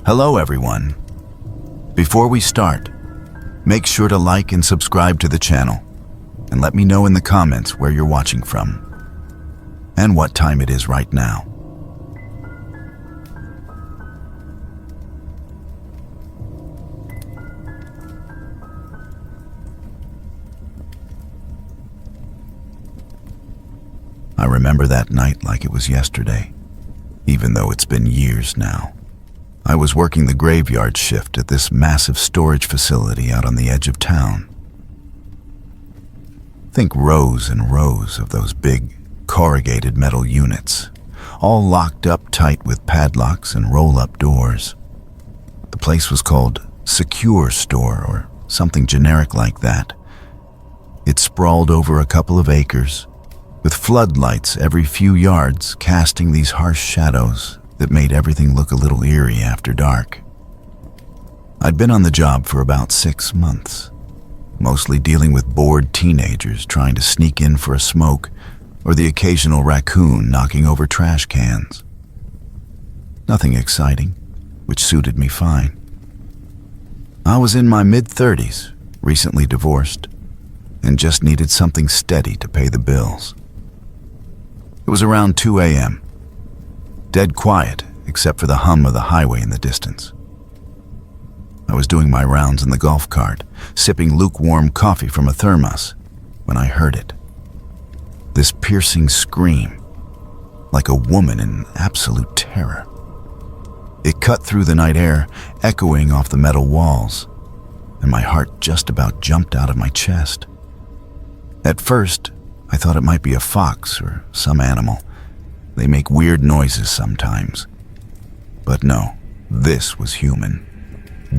Hello everyone. Before we start, make sure to like and subscribe to the channel and let me know in the comments where you're watching from and what time it is right now. I remember that night like it was yesterday, even though it's been years now. I was working the graveyard shift at this massive storage facility out on the edge of town. Think rows and rows of those big, corrugated metal units, all locked up tight with padlocks and roll-up doors. The place was called Secure Store or something generic like that. It sprawled over a couple of acres, with floodlights every few yards casting these harsh shadows that made everything look a little eerie after dark. I'd been on the job for about 6 months, mostly dealing with bored teenagers trying to sneak in for a smoke or the occasional raccoon knocking over trash cans. Nothing exciting, which suited me fine. I was in my mid-30s, recently divorced, and just needed something steady to pay the bills. It was around 2 a.m., dead quiet except for the hum of the highway in the distance. I was doing my rounds in the golf cart, sipping lukewarm coffee from a thermos, when I heard it. This piercing scream, like a woman in absolute terror. It cut through the night air, echoing off the metal walls, and my heart just about jumped out of my chest. At first, I thought it might be a fox or some animal. They make weird noises sometimes. But no, this was human.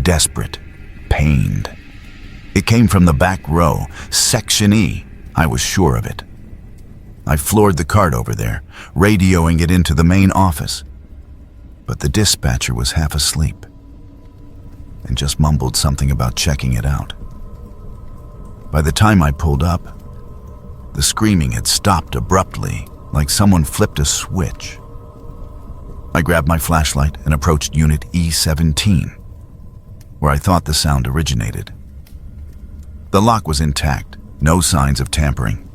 Desperate, pained. It came from the back row, Section E, I was sure of it. I floored the cart over there, radioing it into the main office. But the dispatcher was half asleep and just mumbled something about checking it out. By the time I pulled up, the screaming had stopped abruptly, like someone flipped a switch. I grabbed my flashlight and approached Unit E17, where I thought the sound originated. The lock was intact, no signs of tampering.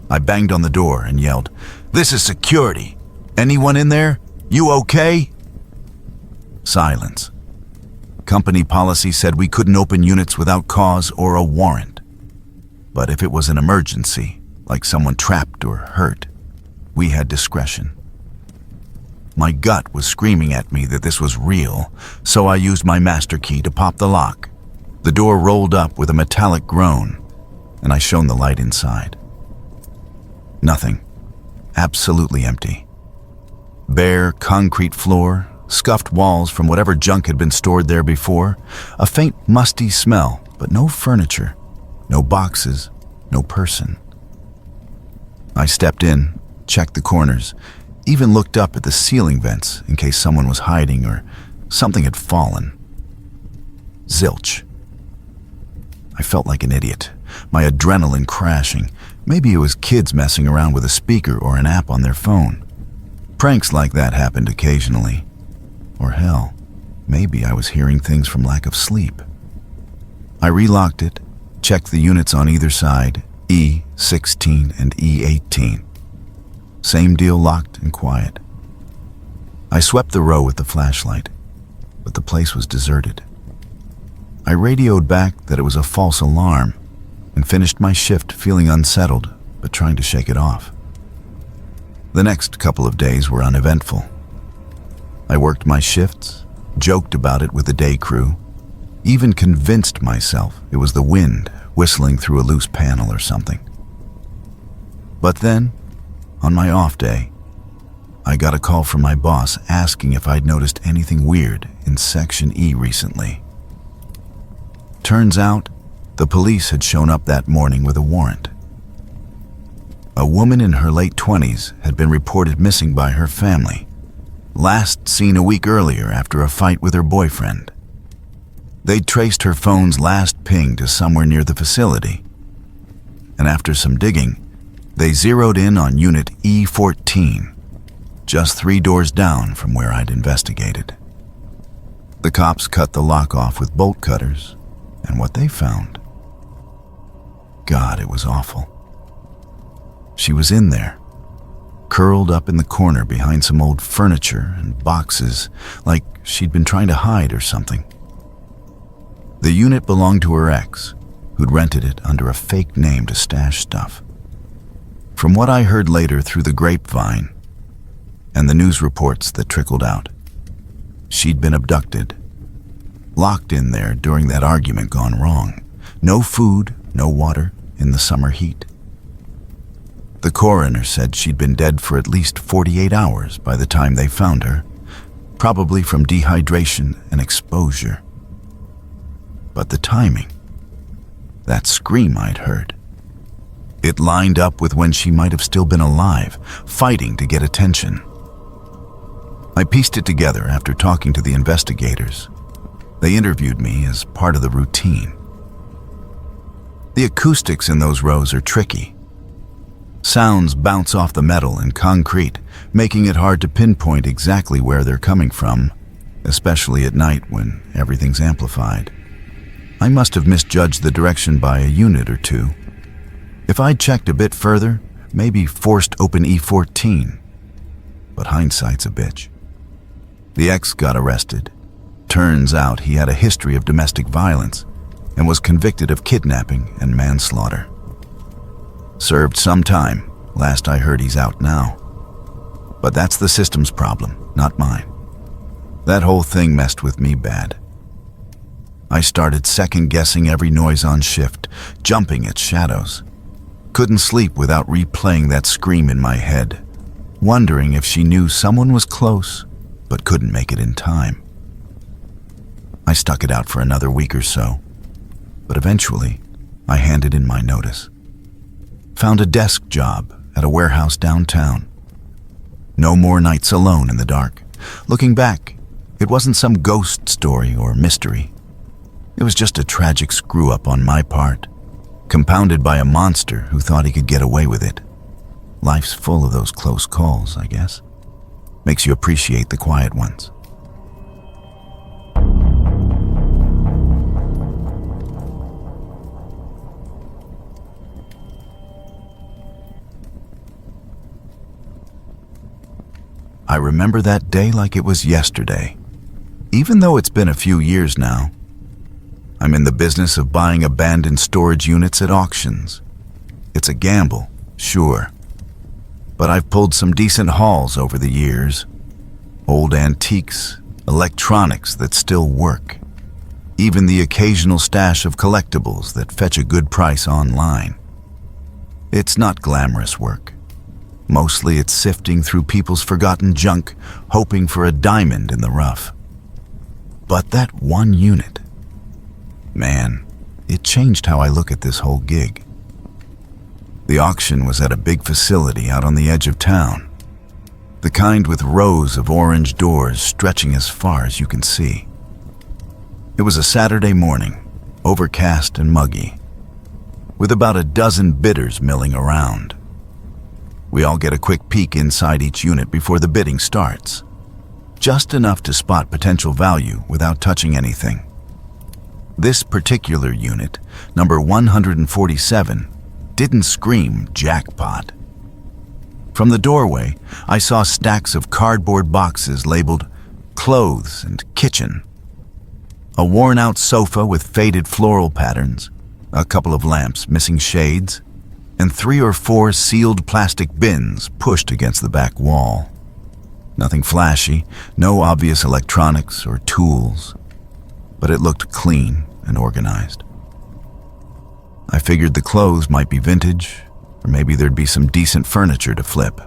I banged on the door and yelled, "This is security! Anyone in there? You okay?" Silence. Company policy said we couldn't open units without cause or a warrant. But if it was an emergency, like someone trapped or hurt, we had discretion. My gut was screaming at me that this was real, so I used my master key to pop the lock. The door rolled up with a metallic groan, and I shone the light inside. Nothing. Absolutely empty. Bare concrete floor, scuffed walls from whatever junk had been stored there before, a faint musty smell, but no furniture, no boxes, no person. I stepped in, checked the corners, even looked up at the ceiling vents in case someone was hiding or something had fallen. Zilch. I felt like an idiot, my adrenaline crashing. Maybe it was kids messing around with a speaker or an app on their phone. Pranks like that happened occasionally. Or hell, maybe I was hearing things from lack of sleep. I relocked it, checked the units on either side, E16 and E18. Same deal, locked and quiet. I swept the row with the flashlight, but the place was deserted. I radioed back that it was a false alarm and finished my shift feeling unsettled, but trying to shake it off. The next couple of days were uneventful. I worked my shifts, joked about it with the day crew, even convinced myself it was the wind whistling through a loose panel or something. But then, on my off day, I got a call from my boss asking if I'd noticed anything weird in Section E recently. Turns out, the police had shown up that morning with a warrant. A woman in her late 20s had been reported missing by her family, last seen a week earlier after a fight with her boyfriend. They'd traced her phone's last ping to somewhere near the facility, and after some digging, they zeroed in on Unit E14, just 3 doors down from where I'd investigated. The cops cut the lock off with bolt cutters, and what they found, God, it was awful. She was in there, curled up in the corner behind some old furniture and boxes, like she'd been trying to hide or something. The unit belonged to her ex, who'd rented it under a fake name to stash stuff. From what I heard later through the grapevine and the news reports that trickled out, she'd been abducted, locked in there during that argument gone wrong. No food, no water in the summer heat. The coroner said she'd been dead for at least 48 hours by the time they found her, probably from dehydration and exposure. But the timing, that scream I'd heard, it lined up with when she might have still been alive, fighting to get attention. I pieced it together after talking to the investigators. They interviewed me as part of the routine. The acoustics in those rows are tricky. Sounds bounce off the metal and concrete, making it hard to pinpoint exactly where they're coming from, especially at night when everything's amplified. I must have misjudged the direction by a unit or two. If I'd checked a bit further, maybe forced open E14. But hindsight's a bitch. The ex got arrested. Turns out he had a history of domestic violence and was convicted of kidnapping and manslaughter. Served some time. Last I heard, he's out now. But that's the system's problem, not mine. That whole thing messed with me bad. I started second-guessing every noise on shift, jumping at shadows. Couldn't sleep without replaying that scream in my head, wondering if she knew someone was close but couldn't make it in time. I stuck it out for another week or so, but eventually I handed in my notice. Found a desk job at a warehouse downtown. No more nights alone in the dark. Looking back, it wasn't some ghost story or mystery. It was just a tragic screw-up on my part, compounded by a monster who thought he could get away with it. Life's full of those close calls, I guess. Makes you appreciate the quiet ones. I remember that day like it was yesterday, even though it's been a few years now. I'm in the business of buying abandoned storage units at auctions. It's a gamble, sure, but I've pulled some decent hauls over the years. Old antiques, electronics that still work, even the occasional stash of collectibles that fetch a good price online. It's not glamorous work. Mostly it's sifting through people's forgotten junk, hoping for a diamond in the rough. But that one unit, man, it changed how I look at this whole gig. The auction was at a big facility out on the edge of town, the kind with rows of orange doors stretching as far as you can see. It was a Saturday morning, overcast and muggy, with about a dozen bidders milling around. We all get a quick peek inside each unit before the bidding starts, just enough to spot potential value without touching anything. This particular unit, number 147, didn't scream jackpot. From the doorway, I saw stacks of cardboard boxes labeled clothes and kitchen, a worn-out sofa with faded floral patterns, a couple of lamps missing shades, and 3 or 4 sealed plastic bins pushed against the back wall. Nothing flashy, no obvious electronics or tools, but it looked clean and organized. I figured the clothes might be vintage, or maybe there'd be some decent furniture to flip.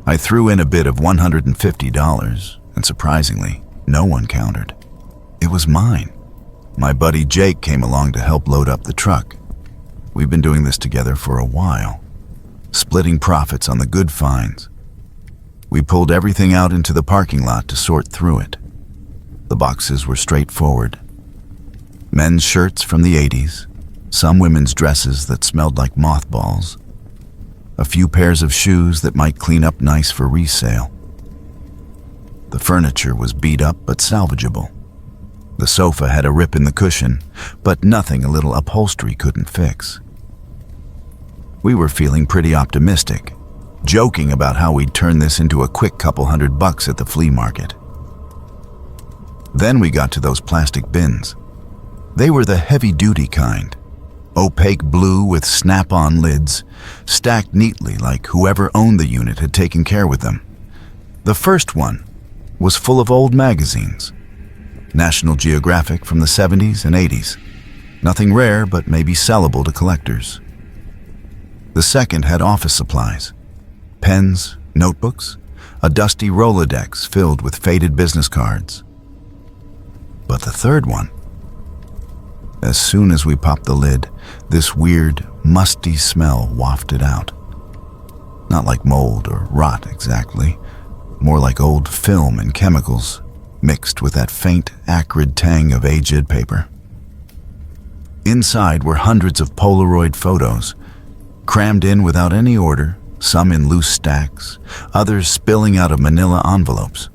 I threw in a bid of $150, and surprisingly, no one countered. It was mine. My buddy Jake came along to help load up the truck. We've been doing this together for a while, splitting profits on the good finds. We pulled everything out into the parking lot to sort through it. The boxes were straightforward. Men's shirts from the 80s, some women's dresses that smelled like mothballs, a few pairs of shoes that might clean up nice for resale. The furniture was beat up but salvageable. The sofa had a rip in the cushion, but nothing a little upholstery couldn't fix. We were feeling pretty optimistic, joking about how we'd turn this into a quick couple $100 at the flea market. Then we got to those plastic bins. They were the heavy-duty kind, opaque blue with snap-on lids, stacked neatly like whoever owned the unit had taken care with them. The first one was full of old magazines, National Geographic from the 70s and 80s. Nothing rare, but maybe sellable to collectors. The second had office supplies, pens, notebooks, a dusty Rolodex filled with faded business cards. But the third one, as soon as we popped the lid, this weird, musty smell wafted out. Not like mold or rot exactly, more like old film and chemicals, mixed with that faint, acrid tang of aged paper. Inside were hundreds of Polaroid photos, crammed in without any order, some in loose stacks, others spilling out of manila envelopes.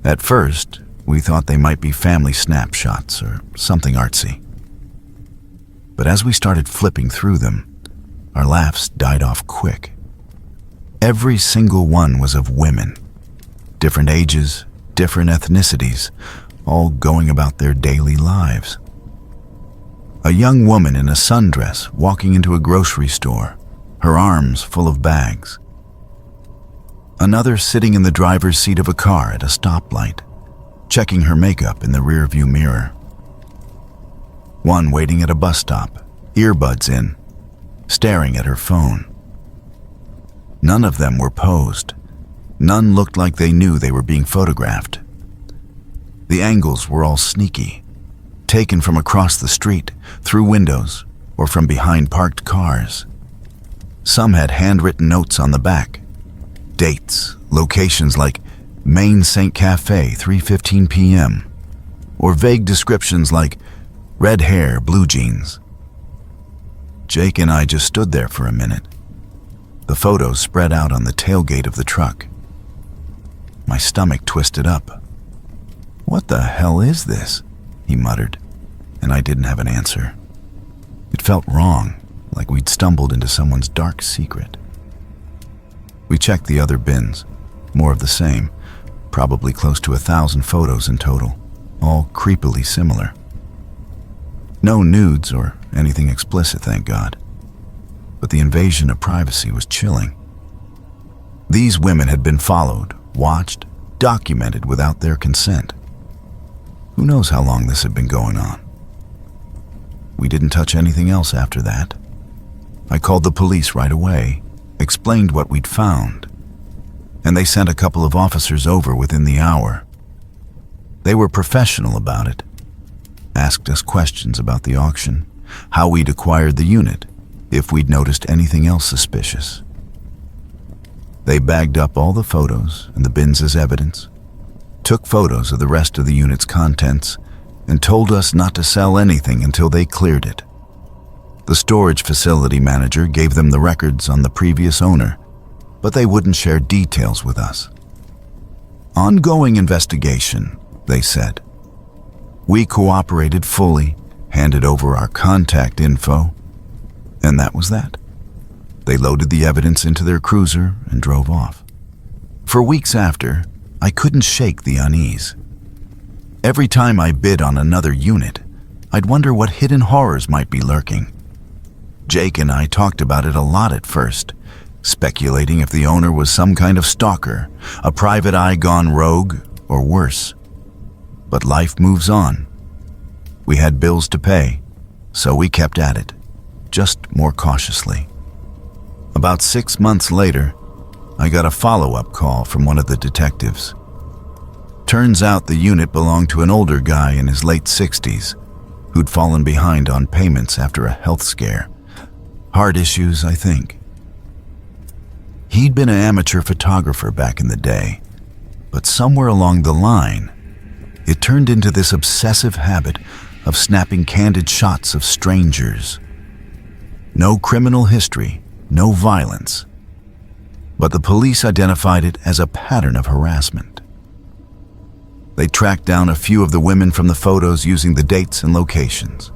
At first, we thought they might be family snapshots or something artsy. But as we started flipping through them, our laughs died off quick. Every single one was of women, different ages, different ethnicities, all going about their daily lives. A young woman in a sundress walking into a grocery store, her arms full of bags. Another sitting in the driver's seat of a car at a stoplight, checking her makeup in the rearview mirror. One waiting at a bus stop, earbuds in, staring at her phone. None of them were posed. None looked like they knew they were being photographed. The angles were all sneaky, taken from across the street, through windows, or from behind parked cars. Some had handwritten notes on the back, dates, locations like Main St. Cafe, 3:15 p.m., or vague descriptions like red hair, blue jeans. Jake and I just stood there for a minute. The photos spread out on the tailgate of the truck. My stomach twisted up. "What the hell is this?" he muttered, and I didn't have an answer. It felt wrong, like we'd stumbled into someone's dark secret. We checked the other bins, more of the same, probably close to 1,000 photos in total, all creepily similar. No nudes or anything explicit, thank God. But the invasion of privacy was chilling. These women had been followed, watched, documented without their consent. Who knows how long this had been going on? We didn't touch anything else after that. I called the police right away, explained what we'd found, and they sent a couple of officers over within the hour. They were professional about it, asked us questions about the auction, how we'd acquired the unit, if we'd noticed anything else suspicious. They bagged up all the photos and the bins as evidence, took photos of the rest of the unit's contents, and told us not to sell anything until they cleared it. The storage facility manager gave them the records on the previous owner, but they wouldn't share details with us. Ongoing investigation, they said. We cooperated fully, handed over our contact info, and that was that. They loaded the evidence into their cruiser and drove off. For weeks after, I couldn't shake the unease. Every time I bid on another unit, I'd wonder what hidden horrors might be lurking. Jake and I talked about it a lot at first, speculating if the owner was some kind of stalker, a private eye gone rogue, or worse. But life moves on. We had bills to pay, so we kept at it, just more cautiously. About 6 months later, I got a follow-up call from one of the detectives. Turns out the unit belonged to an older guy in his late 60s who'd fallen behind on payments after a health scare. Heart issues, I think. He'd been an amateur photographer back in the day, but somewhere along the line, it turned into this obsessive habit of snapping candid shots of strangers. No criminal history, no violence, but the police identified it as a pattern of harassment. They tracked down a few of the women from the photos using the dates and locations.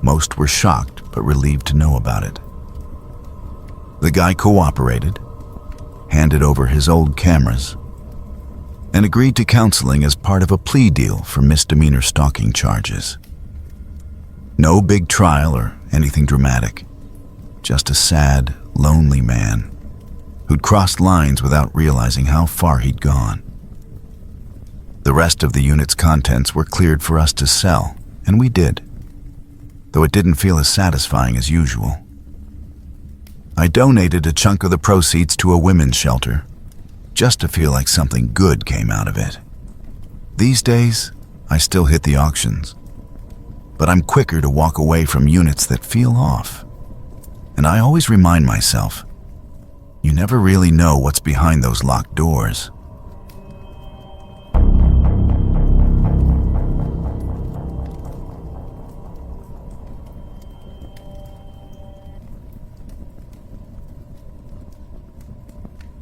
Most were shocked but relieved to know about it. The guy cooperated, handed over his old cameras, and agreed to counseling as part of a plea deal for misdemeanor stalking charges. No big trial or anything dramatic, just a sad, lonely man who'd crossed lines without realizing how far he'd gone. The rest of the unit's contents were cleared for us to sell, and we did, though it didn't feel as satisfying as usual. I donated a chunk of the proceeds to a women's shelter, just to feel like something good came out of it. These days, I still hit the auctions, but I'm quicker to walk away from units that feel off. And I always remind myself, you never really know what's behind those locked doors.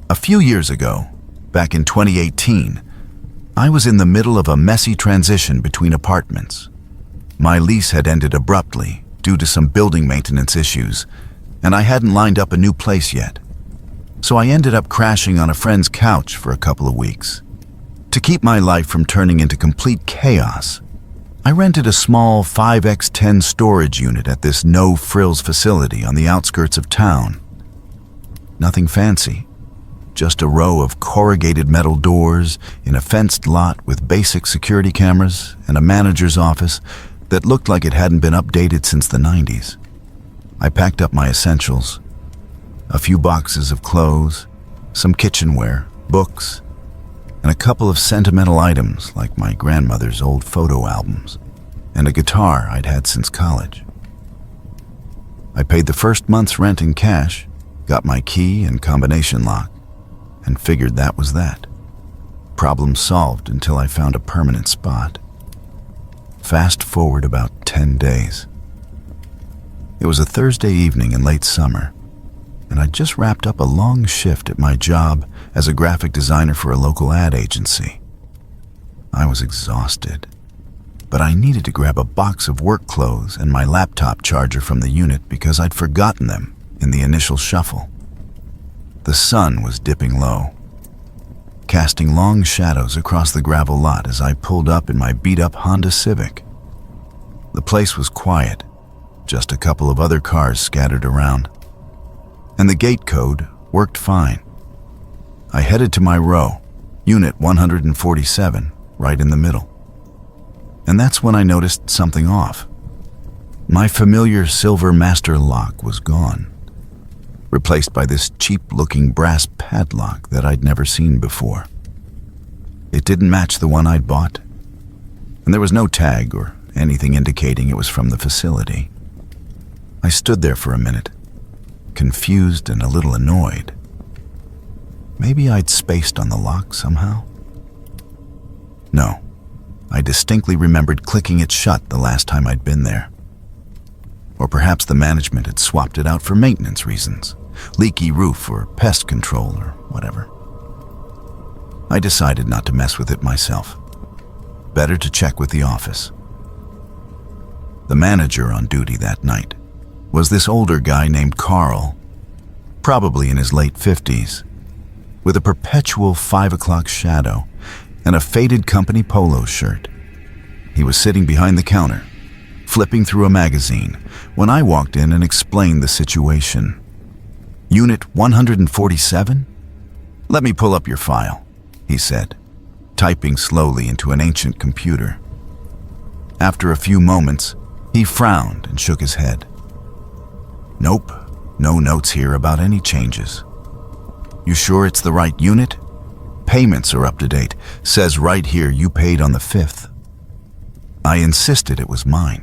A few years ago, back in 2018, I was in the middle of a messy transition between apartments. My lease had ended abruptly due to some building maintenance issues, and I hadn't lined up a new place yet. So I ended up crashing on a friend's couch for a couple of weeks. To keep my life from turning into complete chaos, I rented a small 5x10 storage unit at this no-frills facility on the outskirts of town. Nothing fancy. Just a row of corrugated metal doors in a fenced lot with basic security cameras and a manager's office that looked like it hadn't been updated since the 90s. I packed up my essentials, a few boxes of clothes, some kitchenware, books, and a couple of sentimental items like my grandmother's old photo albums and a guitar I'd had since college. I paid the first month's rent in cash, got my key and combination lock, and figured that was that. Problem solved until I found a permanent spot. Fast forward about 10 days. It was a Thursday evening in late summer, and I'd just wrapped up a long shift at my job as a graphic designer for a local ad agency. I was exhausted, but I needed to grab a box of work clothes and my laptop charger from the unit because I'd forgotten them in the initial shuffle. The sun was dipping low, casting long shadows across the gravel lot as I pulled up in my beat-up Honda Civic. The place was quiet, just a couple of other cars scattered around, and the gate code worked fine. I headed to my row, Unit 147, right in the middle. And that's when I noticed something off. My familiar silver master lock was gone, replaced by this cheap-looking brass padlock that I'd never seen before. It didn't match the one I'd bought, and there was no tag or anything indicating it was from the facility. I stood there for a minute, confused and a little annoyed. Maybe I'd spaced on the lock somehow? No, I distinctly remembered clicking it shut the last time I'd been there. Or perhaps the management had swapped it out for maintenance reasons, leaky roof or pest control or whatever. I decided not to mess with it myself. Better to check with the office. The manager on duty that night was this older guy named Carl, probably in his late 50s, with a perpetual 5 o'clock shadow and a faded company polo shirt. He was sitting behind the counter, flipping through a magazine, when I walked in and explained the situation. Unit 147? Let me pull up your file, he said, typing slowly into an ancient computer. After a few moments, he frowned and shook his head. Nope, no notes here about any changes. You sure it's the right unit? Payments are up to date. Says right here you paid on the 5th. I insisted it was mine.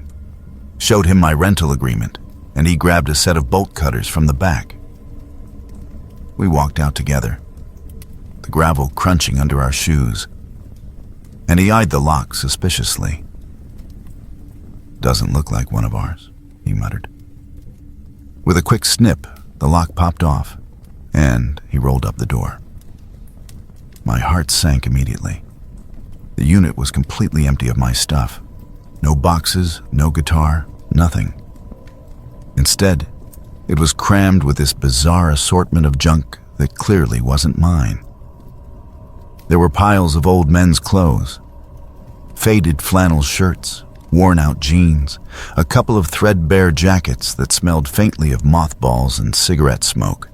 Showed him my rental agreement, and he grabbed a set of bolt cutters from the back. We walked out together, the gravel crunching under our shoes, and he eyed the lock suspiciously. Doesn't look like one of ours, he muttered. With a quick snip, the lock popped off, and he rolled up the door. My heart sank immediately. The unit was completely empty of my stuff. No boxes, no guitar, nothing. Instead, it was crammed with this bizarre assortment of junk that clearly wasn't mine. There were piles of old men's clothes, faded flannel shirts, worn-out jeans, a couple of threadbare jackets that smelled faintly of mothballs and cigarette smoke.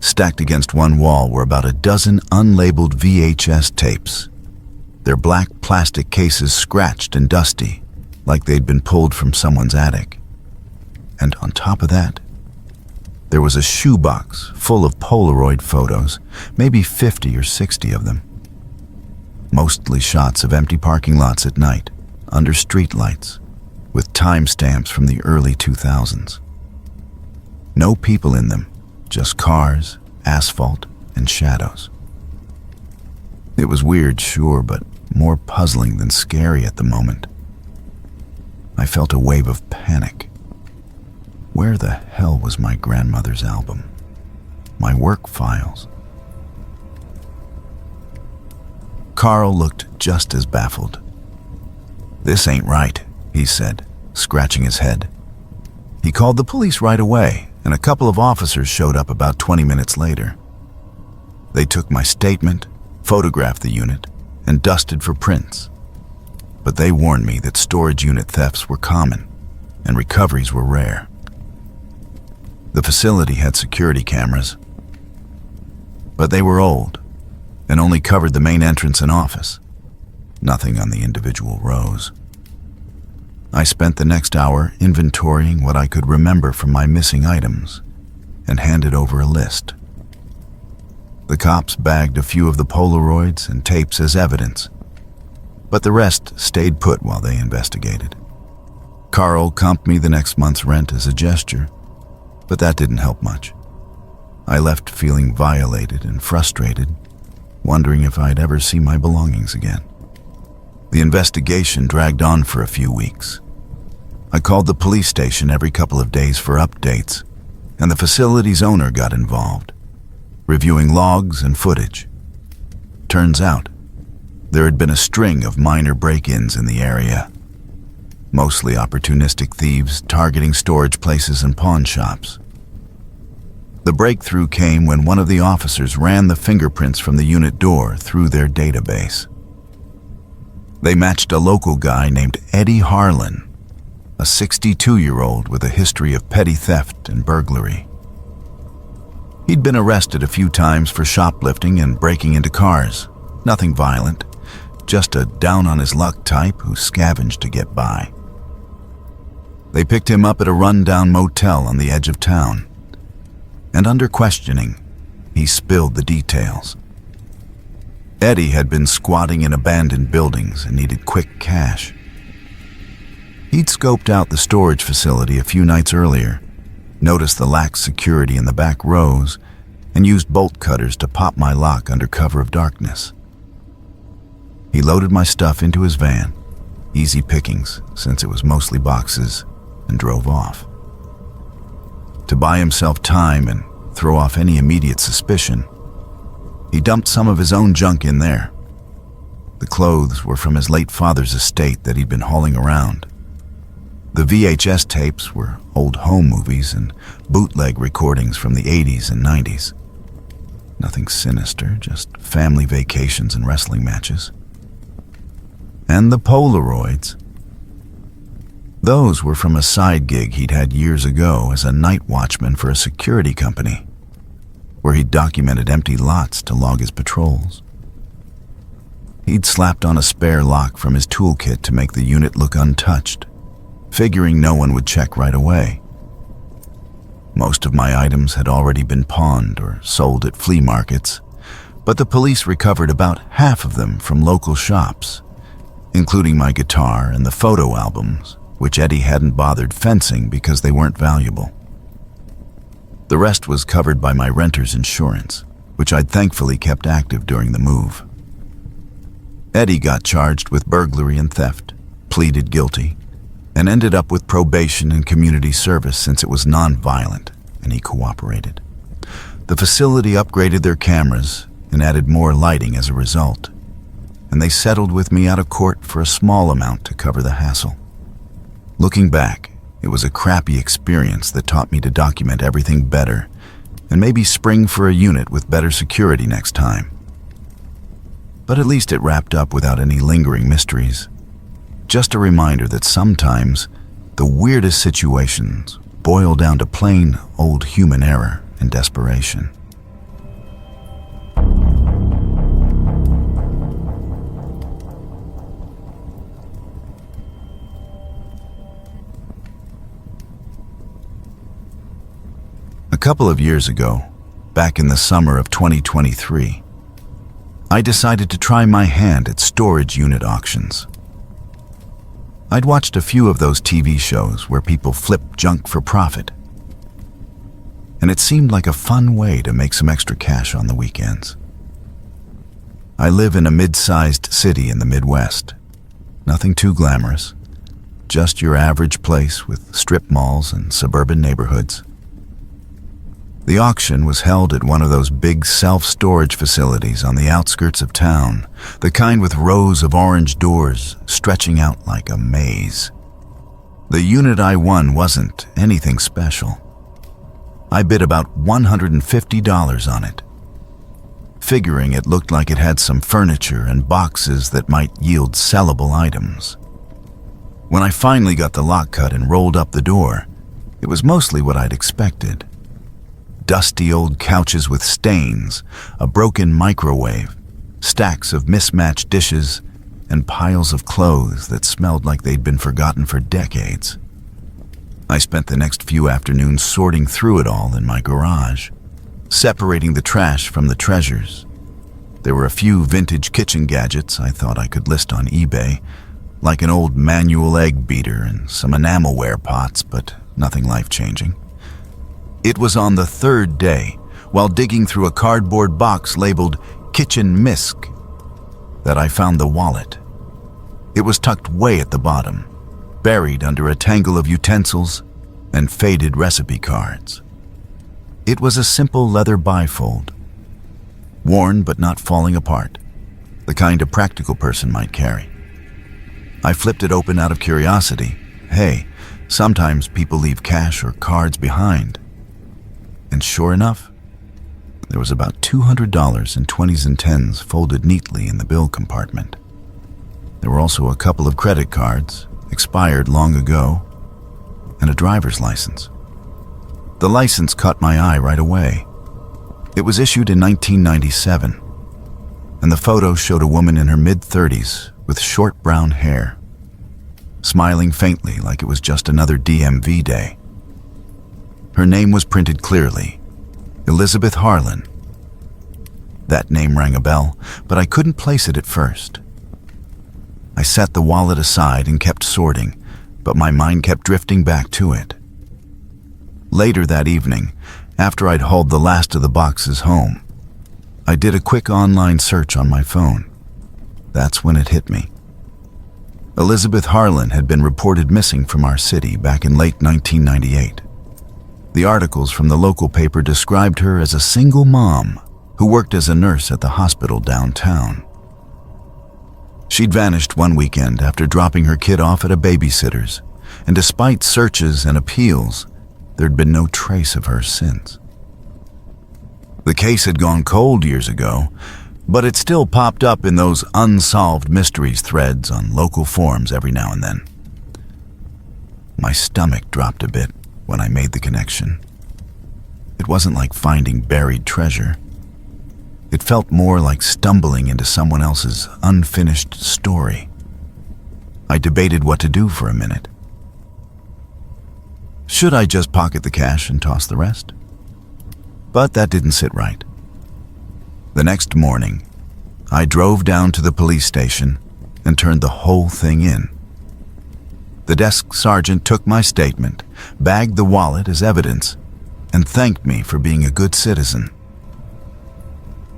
Stacked against one wall were about a dozen unlabeled VHS tapes, their black plastic cases scratched and dusty, like they'd been pulled from someone's attic. And on top of that, there was a shoebox full of Polaroid photos, maybe 50 or 60 of them. Mostly shots of empty parking lots at night, under street lights, with timestamps from the early 2000s. No people in them, just cars, asphalt, and shadows. It was weird, sure, but more puzzling than scary at the moment. I felt a wave of panic. Where the hell was my grandmother's album? My work files? Carl looked just as baffled. "This ain't right," he said, scratching his head. He called the police right away, and a couple of officers showed up about 20 minutes later. They took my statement, photographed the unit, and dusted for prints. But they warned me that storage unit thefts were common, and recoveries were rare. The facility had security cameras, but they were old and only covered the main entrance and office, nothing on the individual rows. I spent the next hour inventorying what I could remember from my missing items and handed over a list. The cops bagged a few of the Polaroids and tapes as evidence, but the rest stayed put while they investigated. Carl comped me the next month's rent as a gesture, but that didn't help much. I left feeling violated and frustrated, wondering if I'd ever see my belongings again. The investigation dragged on for a few weeks. I called the police station every couple of days for updates, and the facility's owner got involved, reviewing logs and footage. Turns out, there had been a string of minor break-ins in the area, mostly opportunistic thieves targeting storage places and pawn shops. The breakthrough came when one of the officers ran the fingerprints from the unit door through their database. They matched a local guy named Eddie Harlan, a 62-year-old with a history of petty theft and burglary. He'd been arrested a few times for shoplifting and breaking into cars. Nothing violent, just a down-on-his-luck type who scavenged to get by. They picked him up at a run-down motel on the edge of town, and under questioning, he spilled the details. Eddie had been squatting in abandoned buildings and needed quick cash. He'd scoped out the storage facility a few nights earlier, noticed the lax security in the back rows, and used bolt cutters to pop my lock under cover of darkness. He loaded my stuff into his van, easy pickings since it was mostly boxes, and drove off. To buy himself time and throw off any immediate suspicion, he dumped some of his own junk in there. The clothes were from his late father's estate that he'd been hauling around. The VHS tapes were old home movies and bootleg recordings from the 80s and 90s. Nothing sinister, just family vacations and wrestling matches. And the Polaroids. Those were from a side gig he'd had years ago as a night watchman for a security company, where he'd documented empty lots to log his patrols. He'd slapped on a spare lock from his toolkit to make the unit look untouched, figuring no one would check right away. Most of my items had already been pawned or sold at flea markets, but the police recovered about half of them from local shops, including my guitar and the photo albums, which Eddie hadn't bothered fencing because they weren't valuable. The rest was covered by my renter's insurance, which I'd thankfully kept active during the move. Eddie got charged with burglary and theft, pleaded guilty, and ended up with probation and community service since it was non-violent, and he cooperated. The facility upgraded their cameras and added more lighting as a result, and they settled with me out of court for a small amount to cover the hassle. Looking back, it was a crappy experience that taught me to document everything better and maybe spring for a unit with better security next time. But at least it wrapped up without any lingering mysteries. Just a reminder that sometimes the weirdest situations boil down to plain old human error and desperation. A couple of years ago, back in the summer of 2023, I decided to try my hand at storage unit auctions. I'd watched a few of those TV shows where people flip junk for profit, and it seemed like a fun way to make some extra cash on the weekends. I live in a mid-sized city in the Midwest. Nothing too glamorous, just your average place with strip malls and suburban neighborhoods. The auction was held at one of those big self-storage facilities on the outskirts of town, the kind with rows of orange doors stretching out like a maze. The unit I won wasn't anything special. I bid about $150 on it, figuring it looked like it had some furniture and boxes that might yield sellable items. When I finally got the lock cut and rolled up the door, it was mostly what I'd expected. Dusty old couches with stains, a broken microwave, stacks of mismatched dishes, and piles of clothes that smelled like they'd been forgotten for decades. I spent the next few afternoons sorting through it all in my garage, separating the trash from the treasures. There were a few vintage kitchen gadgets I thought I could list on eBay, like an old manual egg beater and some enamelware pots, but nothing life-changing. It was on the third day, while digging through a cardboard box labeled Kitchen Misc, that I found the wallet. It was tucked way at the bottom, buried under a tangle of utensils and faded recipe cards. It was a simple leather bifold, worn but not falling apart, the kind a practical person might carry. I flipped it open out of curiosity. Hey, sometimes people leave cash or cards behind. And sure enough, there was about $200 in 20s and 10s folded neatly in the bill compartment. There were also a couple of credit cards, expired long ago, and a driver's license. The license caught my eye right away. It was issued in 1997, and the photo showed a woman in her mid-30s with short brown hair, smiling faintly like it was just another DMV day. Her name was printed clearly, Elizabeth Harlan. That name rang a bell, but I couldn't place it at first. I set the wallet aside and kept sorting, but my mind kept drifting back to it. Later that evening, after I'd hauled the last of the boxes home, I did a quick online search on my phone. That's when it hit me. Elizabeth Harlan had been reported missing from our city back in late 1998. The articles from the local paper described her as a single mom who worked as a nurse at the hospital downtown. She'd vanished one weekend after dropping her kid off at a babysitter's, and despite searches and appeals, there'd been no trace of her since. The case had gone cold years ago, but it still popped up in those unsolved mysteries threads on local forums every now and then. My stomach dropped a bit when I made the connection. It wasn't like finding buried treasure. It felt more like stumbling into someone else's unfinished story. I debated what to do for a minute. Should I just pocket the cash and toss the rest? But that didn't sit right. The next morning, I drove down to the police station and turned the whole thing in. The desk sergeant took my statement, bagged the wallet as evidence, and thanked me for being a good citizen.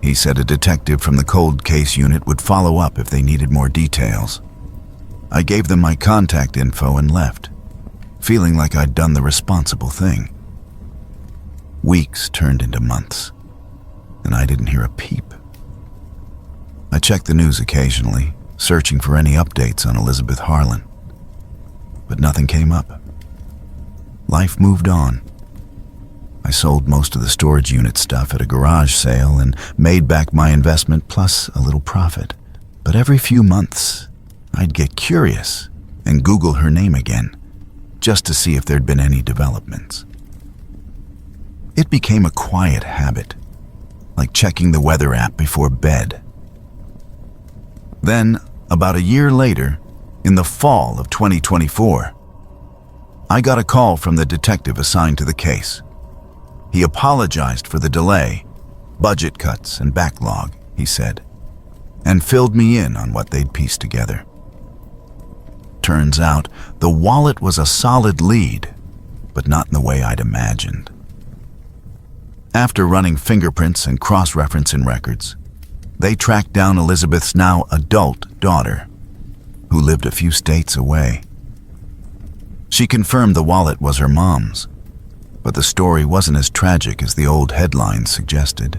He said a detective from the cold case unit would follow up if they needed more details. I gave them my contact info and left, feeling like I'd done the responsible thing. Weeks turned into months, and I didn't hear a peep. I checked the news occasionally, searching for any updates on Elizabeth Harlan. But nothing came up. Life moved on. I sold most of the storage unit stuff at a garage sale and made back my investment plus a little profit. But every few months, I'd get curious and Google her name again, just to see if there'd been any developments. It became a quiet habit, like checking the weather app before bed. Then, about a year later, in the fall of 2024, I got a call from the detective assigned to the case. He apologized for the delay, budget cuts and backlog, he said, and filled me in on what they'd pieced together. Turns out, the wallet was a solid lead, but not in the way I'd imagined. After running fingerprints and cross-referencing records, they tracked down Elizabeth's now adult daughter, who lived a few states away. She confirmed the wallet was her mom's, but the story wasn't as tragic as the old headlines suggested.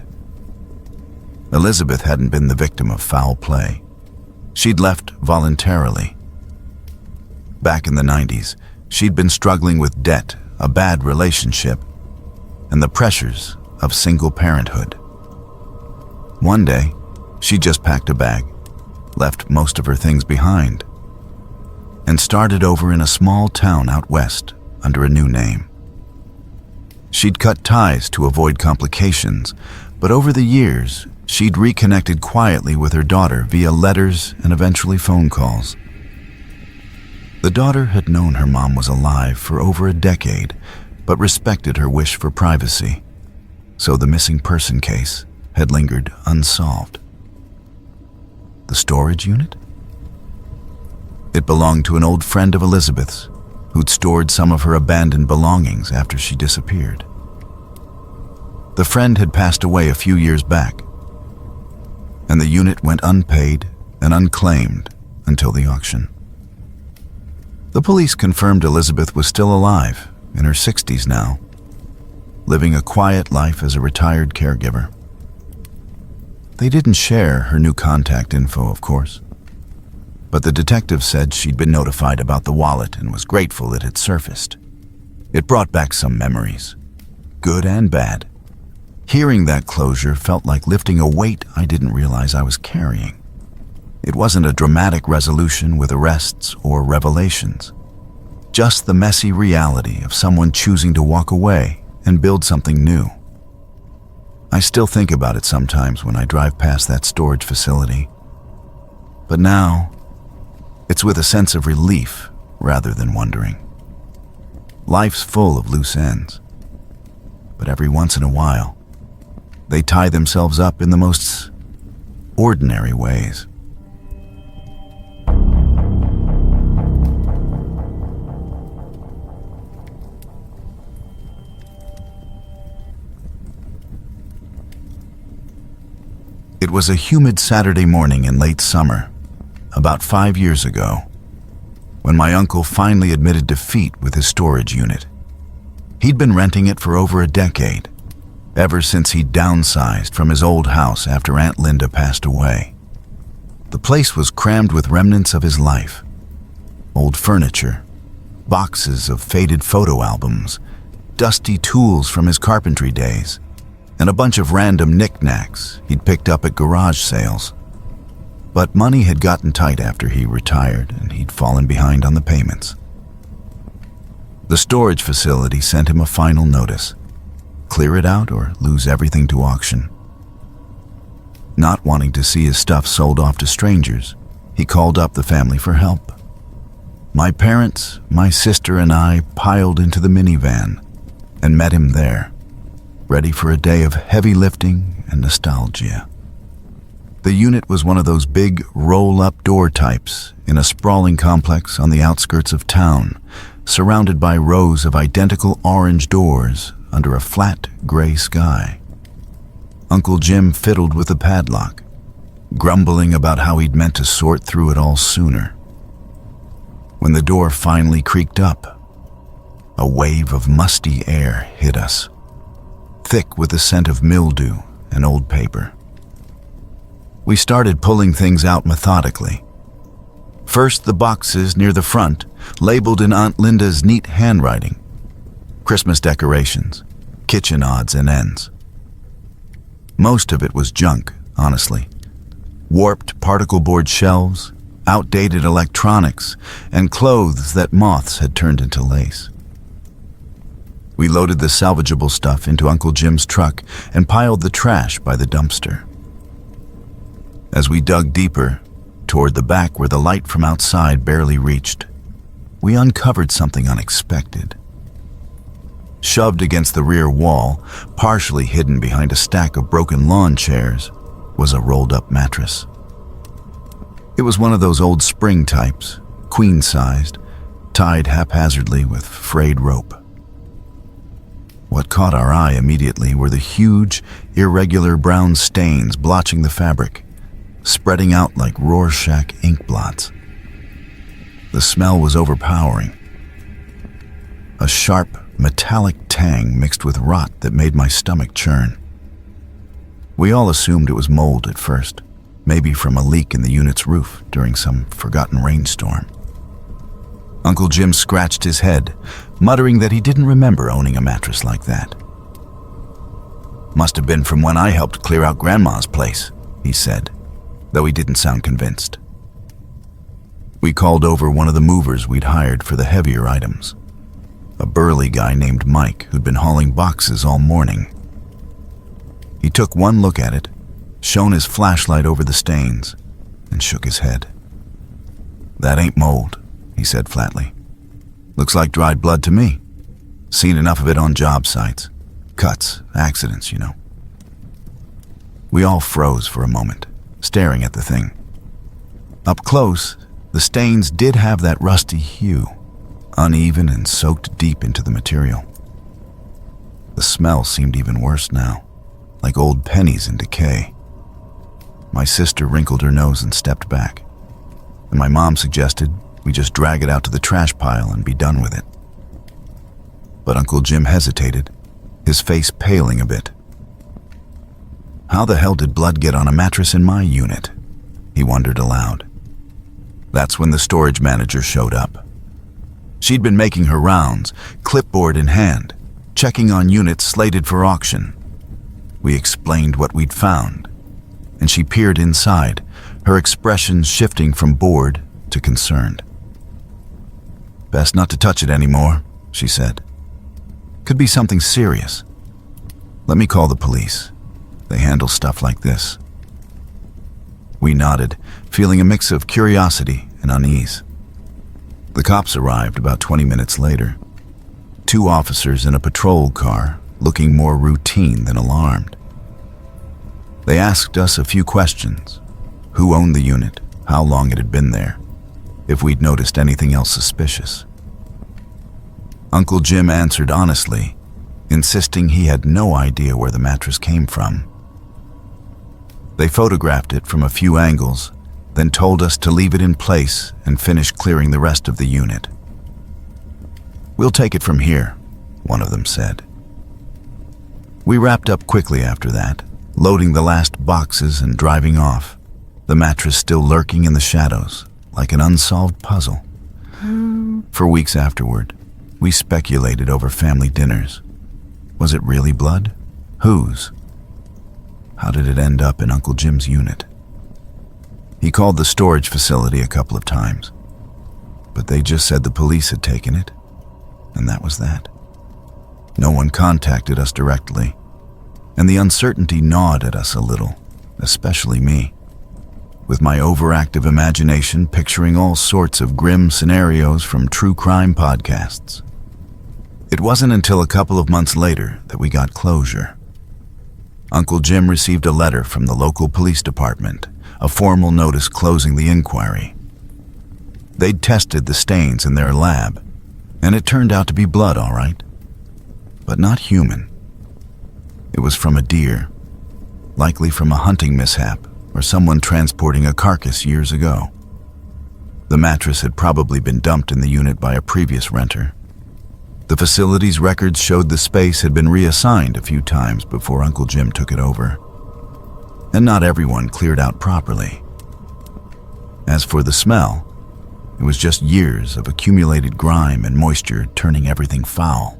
Elizabeth hadn't been the victim of foul play. She'd left voluntarily. Back in the 90s, she'd been struggling with debt, a bad relationship, and the pressures of single parenthood. One day, she just packed a bag, left most of her things behind, and started over in a small town out west under a new name. She'd cut ties to avoid complications, but over the years, she'd reconnected quietly with her daughter via letters and eventually phone calls. The daughter had known her mom was alive for over a decade, but respected her wish for privacy, so the missing person case had lingered unsolved. The storage unit? It belonged to an old friend of Elizabeth's, who'd stored some of her abandoned belongings after she disappeared. The friend had passed away a few years back, and the unit went unpaid and unclaimed until the auction. The police confirmed Elizabeth was still alive, in her 60s now, living a quiet life as a retired caregiver. They didn't share her new contact info, of course, but the detective said she'd been notified about the wallet and was grateful it had surfaced. It brought back some memories, good and bad. Hearing that closure felt like lifting a weight I didn't realize I was carrying. It wasn't a dramatic resolution with arrests or revelations, just the messy reality of someone choosing to walk away and build something new. I still think about it sometimes when I drive past that storage facility, but now it's with a sense of relief rather than wondering. Life's full of loose ends, but every once in a while, they tie themselves up in the most ordinary ways. It was a humid Saturday morning in late summer, about 5 years ago, when my uncle finally admitted defeat with his storage unit. He'd been renting it for over a decade, ever since he'd downsized from his old house after Aunt Linda passed away. The place was crammed with remnants of his life: old furniture, boxes of faded photo albums, dusty tools from his carpentry days, and a bunch of random knickknacks he'd picked up at garage sales. But money had gotten tight after he retired, and he'd fallen behind on the payments. The storage facility sent him a final notice: clear it out or lose everything to auction. Not wanting to see his stuff sold off to strangers, he called up the family for help. My parents, my sister, and I piled into the minivan and met him there, ready for a day of heavy lifting and nostalgia. The unit was one of those big roll-up door types in a sprawling complex on the outskirts of town, surrounded by rows of identical orange doors under a flat gray sky. Uncle Jim fiddled with the padlock, grumbling about how he'd meant to sort through it all sooner. When the door finally creaked up, a wave of musty air hit us, thick with the scent of mildew and old paper. We started pulling things out methodically. First, the boxes near the front, labeled in Aunt Linda's neat handwriting. Christmas decorations, kitchen odds and ends. Most of it was junk, honestly. Warped particle board shelves, outdated electronics, and clothes that moths had turned into lace. We loaded the salvageable stuff into Uncle Jim's truck and piled the trash by the dumpster. As we dug deeper, toward the back where the light from outside barely reached, we uncovered something unexpected. Shoved against the rear wall, partially hidden behind a stack of broken lawn chairs, was a rolled-up mattress. It was one of those old spring types, queen-sized, tied haphazardly with frayed rope. What caught our eye immediately were the huge, irregular brown stains blotching the fabric, spreading out like Rorschach ink blots. The smell was overpowering. A sharp, metallic tang mixed with rot that made my stomach churn. We all assumed it was mold at first, maybe from a leak in the unit's roof during some forgotten rainstorm. Uncle Jim scratched his head, muttering that he didn't remember owning a mattress like that. "Must have been from when I helped clear out Grandma's place," he said, though he didn't sound convinced. We called over one of the movers we'd hired for the heavier items, a burly guy named Mike who'd been hauling boxes all morning. He took one look at it, shone his flashlight over the stains, and shook his head. "That ain't mold," he said flatly. "Looks like dried blood to me. Seen enough of it on job sites. Cuts, accidents, you know." We all froze for a moment, staring at the thing. Up close, the stains did have that rusty hue, uneven and soaked deep into the material. The smell seemed even worse now, like old pennies in decay. My sister wrinkled her nose and stepped back, and my mom suggested we just drag it out to the trash pile and be done with it. But Uncle Jim hesitated, his face paling a bit. "How the hell did blood get on a mattress in my unit?" he wondered aloud. That's when the storage manager showed up. She'd been making her rounds, clipboard in hand, checking on units slated for auction. We explained what we'd found, and she peered inside, her expression shifting from bored to concerned. "Best not to touch it anymore," she said. "Could be something serious. Let me call the police. They handle stuff like this." We nodded, feeling a mix of curiosity and unease. The cops arrived about 20 minutes later. 2 officers in a patrol car, looking more routine than alarmed. They asked us a few questions: who owned the unit, how long it had been there, if we'd noticed anything else suspicious. Uncle Jim answered honestly, insisting he had no idea where the mattress came from. They photographed it from a few angles, then told us to leave it in place and finish clearing the rest of the unit. "We'll take it from here," one of them said. We wrapped up quickly after that, loading the last boxes and driving off, the mattress still lurking in the shadows, like an unsolved puzzle. For weeks afterward, we speculated over family dinners. Was it really blood? Whose? How did it end up in Uncle Jim's unit? He called the storage facility a couple of times, but they just said the police had taken it, and that was that. No one contacted us directly, and the uncertainty gnawed at us a little, especially me, with my overactive imagination picturing all sorts of grim scenarios from true crime podcasts. It wasn't until a couple of months later that we got closure. Uncle Jim received a letter from the local police department, a formal notice closing the inquiry. They'd tested the stains in their lab, and it turned out to be blood, all right, but not human. It was from a deer, likely from a hunting mishap or someone transporting a carcass years ago. The mattress had probably been dumped in the unit by a previous renter. The facility's records showed the space had been reassigned a few times before Uncle Jim took it over. and not everyone cleared out properly. As for the smell, it was just years of accumulated grime and moisture turning everything foul.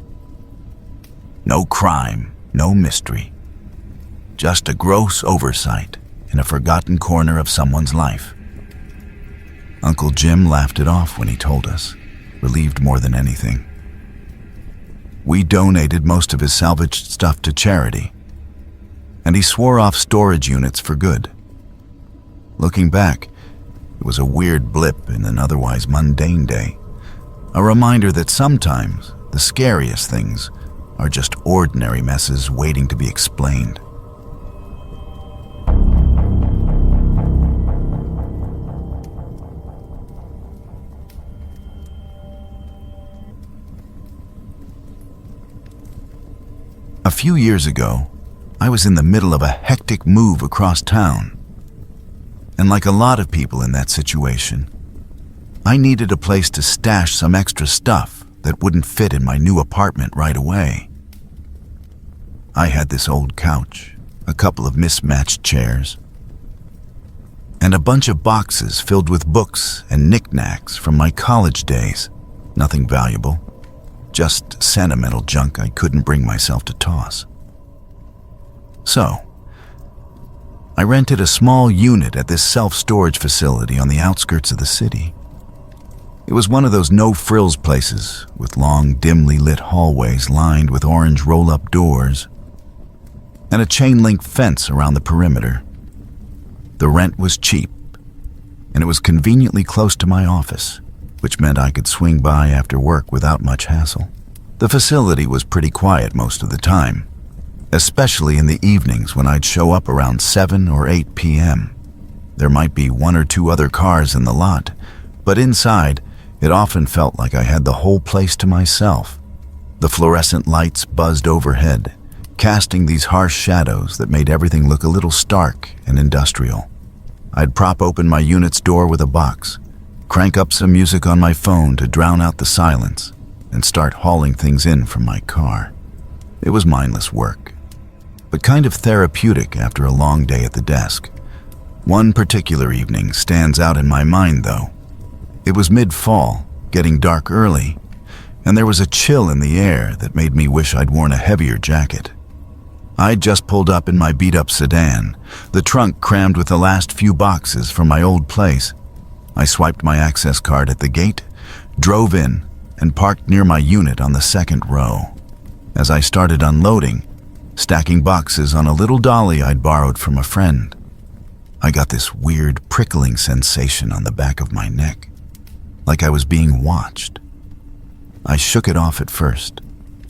No crime, no mystery. Just a gross oversight in a forgotten corner of someone's life. Uncle Jim laughed it off when he told us, relieved more than anything. We donated most of his salvaged stuff to charity, and he swore off storage units for good. Looking back, it was a weird blip in an otherwise mundane day, a reminder that sometimes the scariest things are just ordinary messes waiting to be explained. A few years ago, I was in the middle of a hectic move across town. And like a lot of people in that situation, I needed a place to stash some extra stuff that wouldn't fit in my new apartment right away. I had this old couch, a couple of mismatched chairs, and a bunch of boxes filled with books and knickknacks from my college days. Nothing valuable. Just sentimental junk I couldn't bring myself to toss. So, I rented a small unit at this self-storage facility on the outskirts of the city. It was one of those no-frills places with long, dimly lit hallways lined with orange roll-up doors and a chain-link fence around the perimeter. The rent was cheap, and it was conveniently close to my office, which meant I could swing by after work without much hassle. The facility was pretty quiet most of the time, especially in the evenings when I'd show up around 7 or 8 p.m. There might be one or two other cars in the lot, but inside, it often felt like I had the whole place to myself. The fluorescent lights buzzed overhead, casting these harsh shadows that made everything look a little stark and industrial. I'd prop open my unit's door with a box, crank up some music on my phone to drown out the silence, and start hauling things in from my car. It was mindless work, but kind of therapeutic after a long day at the desk. One particular evening stands out in my mind, though. It was mid-fall, getting dark early, and there was a chill in the air that made me wish I'd worn a heavier jacket. I'd just pulled up in my beat-up sedan, the trunk crammed with the last few boxes from my old place. I swiped my access card at the gate, drove in, and parked near my unit on the second row. As I started unloading, stacking boxes on a little dolly I'd borrowed from a friend, I got this weird prickling sensation on the back of my neck, like I was being watched. I shook it off at first,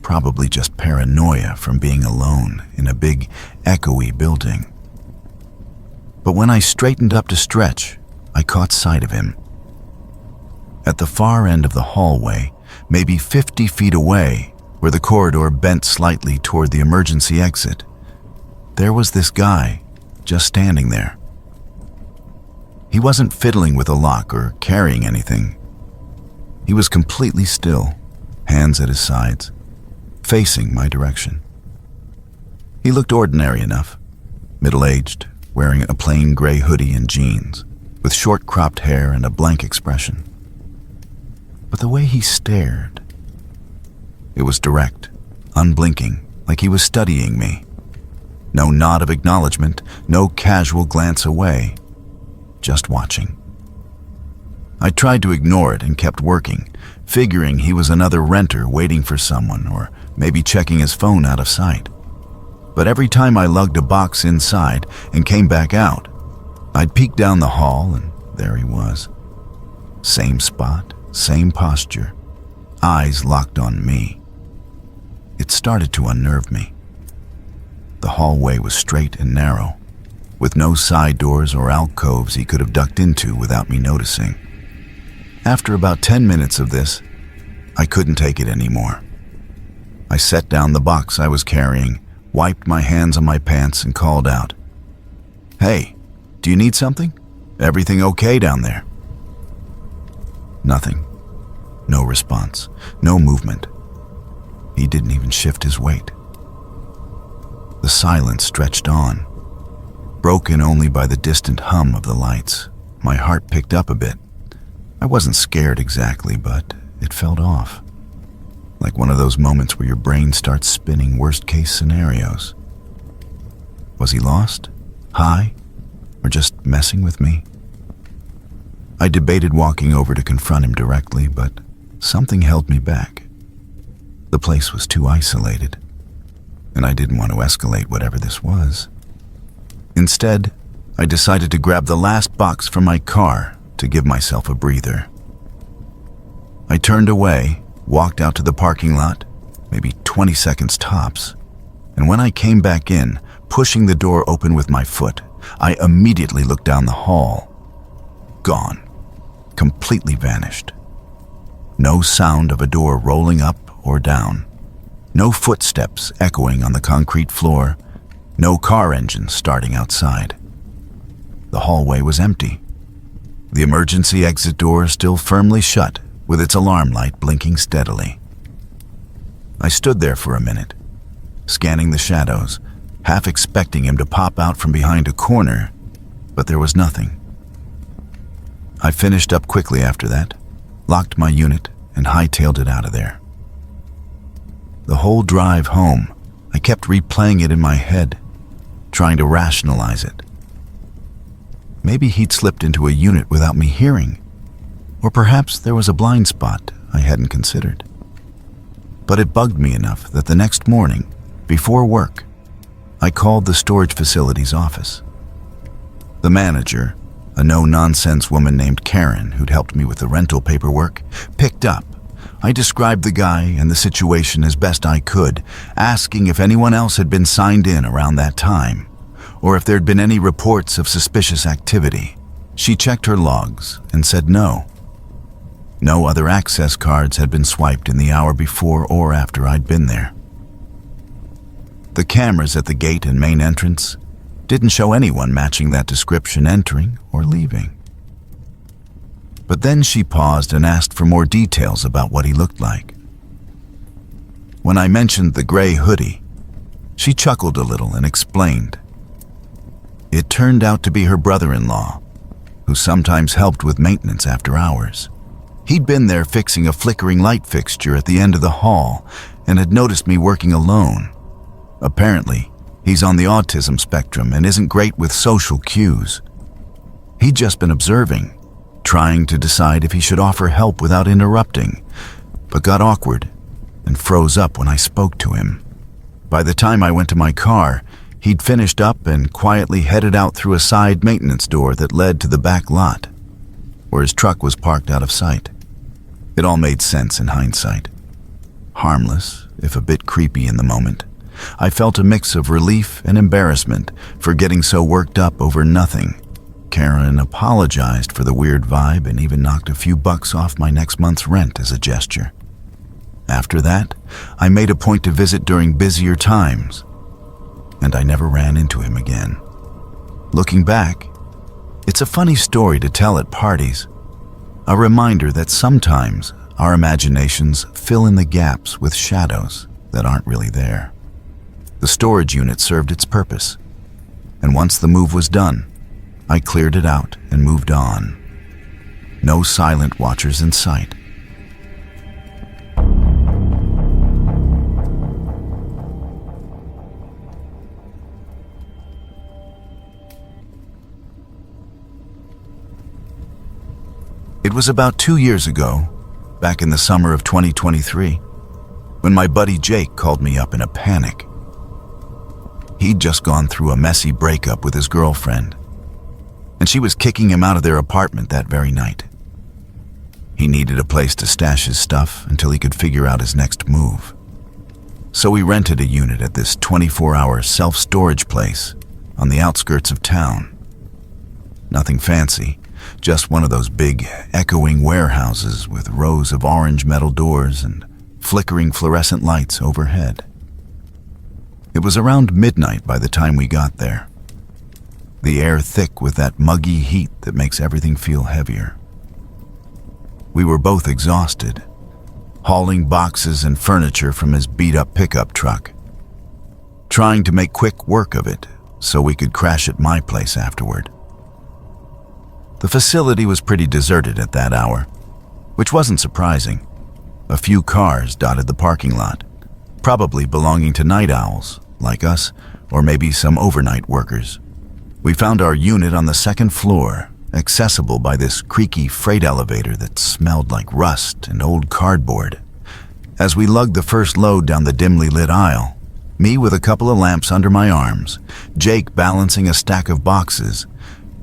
probably just paranoia from being alone in a big, echoey building. But when I straightened up to stretch, I caught sight of him. At the far end of the hallway, maybe 50 feet away, where the corridor bent slightly toward the emergency exit, there was this guy, just standing there. He wasn't fiddling with a lock or carrying anything. He was completely still, hands at his sides, facing my direction. He looked ordinary enough, middle-aged, wearing a plain gray hoodie and jeans, with short cropped hair and a blank expression. But the way he stared, it was direct, unblinking, like he was studying me. No nod of acknowledgement, no casual glance away, just watching. I tried to ignore it and kept working, figuring he was another renter waiting for someone or maybe checking his phone out of sight. But every time I lugged a box inside and came back out, I'd peek down the hall and there he was. Same spot, same posture, eyes locked on me. It started to unnerve me. The hallway was straight and narrow, with no side doors or alcoves he could have ducked into without me noticing. After about 10 minutes of this, I couldn't take it anymore. I set down the box I was carrying, wiped my hands on my pants, and called out, "Hey, do you need something? Everything okay down there?" Nothing. No response. No movement. He didn't even shift his weight. The silence stretched on, broken only by the distant hum of the lights. My heart picked up a bit. I wasn't scared exactly, but it felt off. Like one of those moments where your brain starts spinning worst-case scenarios. Was he lost? High? Or just messing with me? I debated walking over to confront him directly, but something held me back. The place was too isolated, and I didn't want to escalate whatever this was. Instead, I decided to grab the last box from my car to give myself a breather. I turned away, walked out to the parking lot, maybe 20 seconds tops, and when I came back in, pushing the door open with my foot, I immediately looked down the hall. Gone. Completely vanished. No sound of a door rolling up or down. No footsteps echoing on the concrete floor. No car engine starting outside. The hallway was empty. The emergency exit door still firmly shut, with its alarm light blinking steadily. I stood there for a minute, scanning the shadows, half expecting him to pop out from behind a corner, but there was nothing. I finished up quickly after that, locked my unit, and hightailed it out of there. The whole drive home, I kept replaying it in my head, trying to rationalize it. Maybe he'd slipped into a unit without me hearing, or perhaps there was a blind spot I hadn't considered. But it bugged me enough that the next morning, before work, I called the storage facility's office. The manager, a no-nonsense woman named Karen who'd helped me with the rental paperwork, picked up. I described the guy and the situation as best I could, asking if anyone else had been signed in around that time, or if there'd been any reports of suspicious activity. She checked her logs and said no. No other access cards had been swiped in the hour before or after I'd been there. The cameras at the gate and main entrance didn't show anyone matching that description entering or leaving. But then she paused and asked for more details about what he looked like. When I mentioned the gray hoodie, she chuckled a little and explained. It turned out to be her brother-in-law, who sometimes helped with maintenance after hours. He'd been there fixing a flickering light fixture at the end of the hall and had noticed me working alone. Apparently, he's on the autism spectrum and isn't great with social cues. He'd just been observing, trying to decide if he should offer help without interrupting, but got awkward and froze up when I spoke to him. By the time I went to my car, he'd finished up and quietly headed out through a side maintenance door that led to the back lot, where his truck was parked out of sight. It all made sense in hindsight. Harmless, if a bit creepy in the moment, I felt a mix of relief and embarrassment for getting so worked up over nothing. Karen apologized for the weird vibe and even knocked a few bucks off my next month's rent as a gesture. After that, I made a point to visit during busier times, and I never ran into him again. Looking back, it's a funny story to tell at parties, a reminder that sometimes our imaginations fill in the gaps with shadows that aren't really there. The storage unit served its purpose, and once the move was done, I cleared it out and moved on. No silent watchers in sight. It was about 2 years ago, back in the summer of 2023, when my buddy Jake called me up in a panic. He'd just gone through a messy breakup with his girlfriend, and she was kicking him out of their apartment that very night. He needed a place to stash his stuff until he could figure out his next move. So we rented a unit at this 24-hour self-storage place on the outskirts of town. Nothing fancy, just one of those big, echoing warehouses with rows of orange metal doors and flickering fluorescent lights overhead. It was around midnight by the time we got there, the air thick with that muggy heat that makes everything feel heavier. We were both exhausted, hauling boxes and furniture from his beat-up pickup truck, trying to make quick work of it so we could crash at my place afterward. The facility was pretty deserted at that hour, which wasn't surprising. A few cars dotted the parking lot, probably belonging to night owls like us, or maybe some overnight workers. We found our unit on the second floor, accessible by this creaky freight elevator that smelled like rust and old cardboard. As we lugged the first load down the dimly lit aisle, me with a couple of lamps under my arms, Jake balancing a stack of boxes,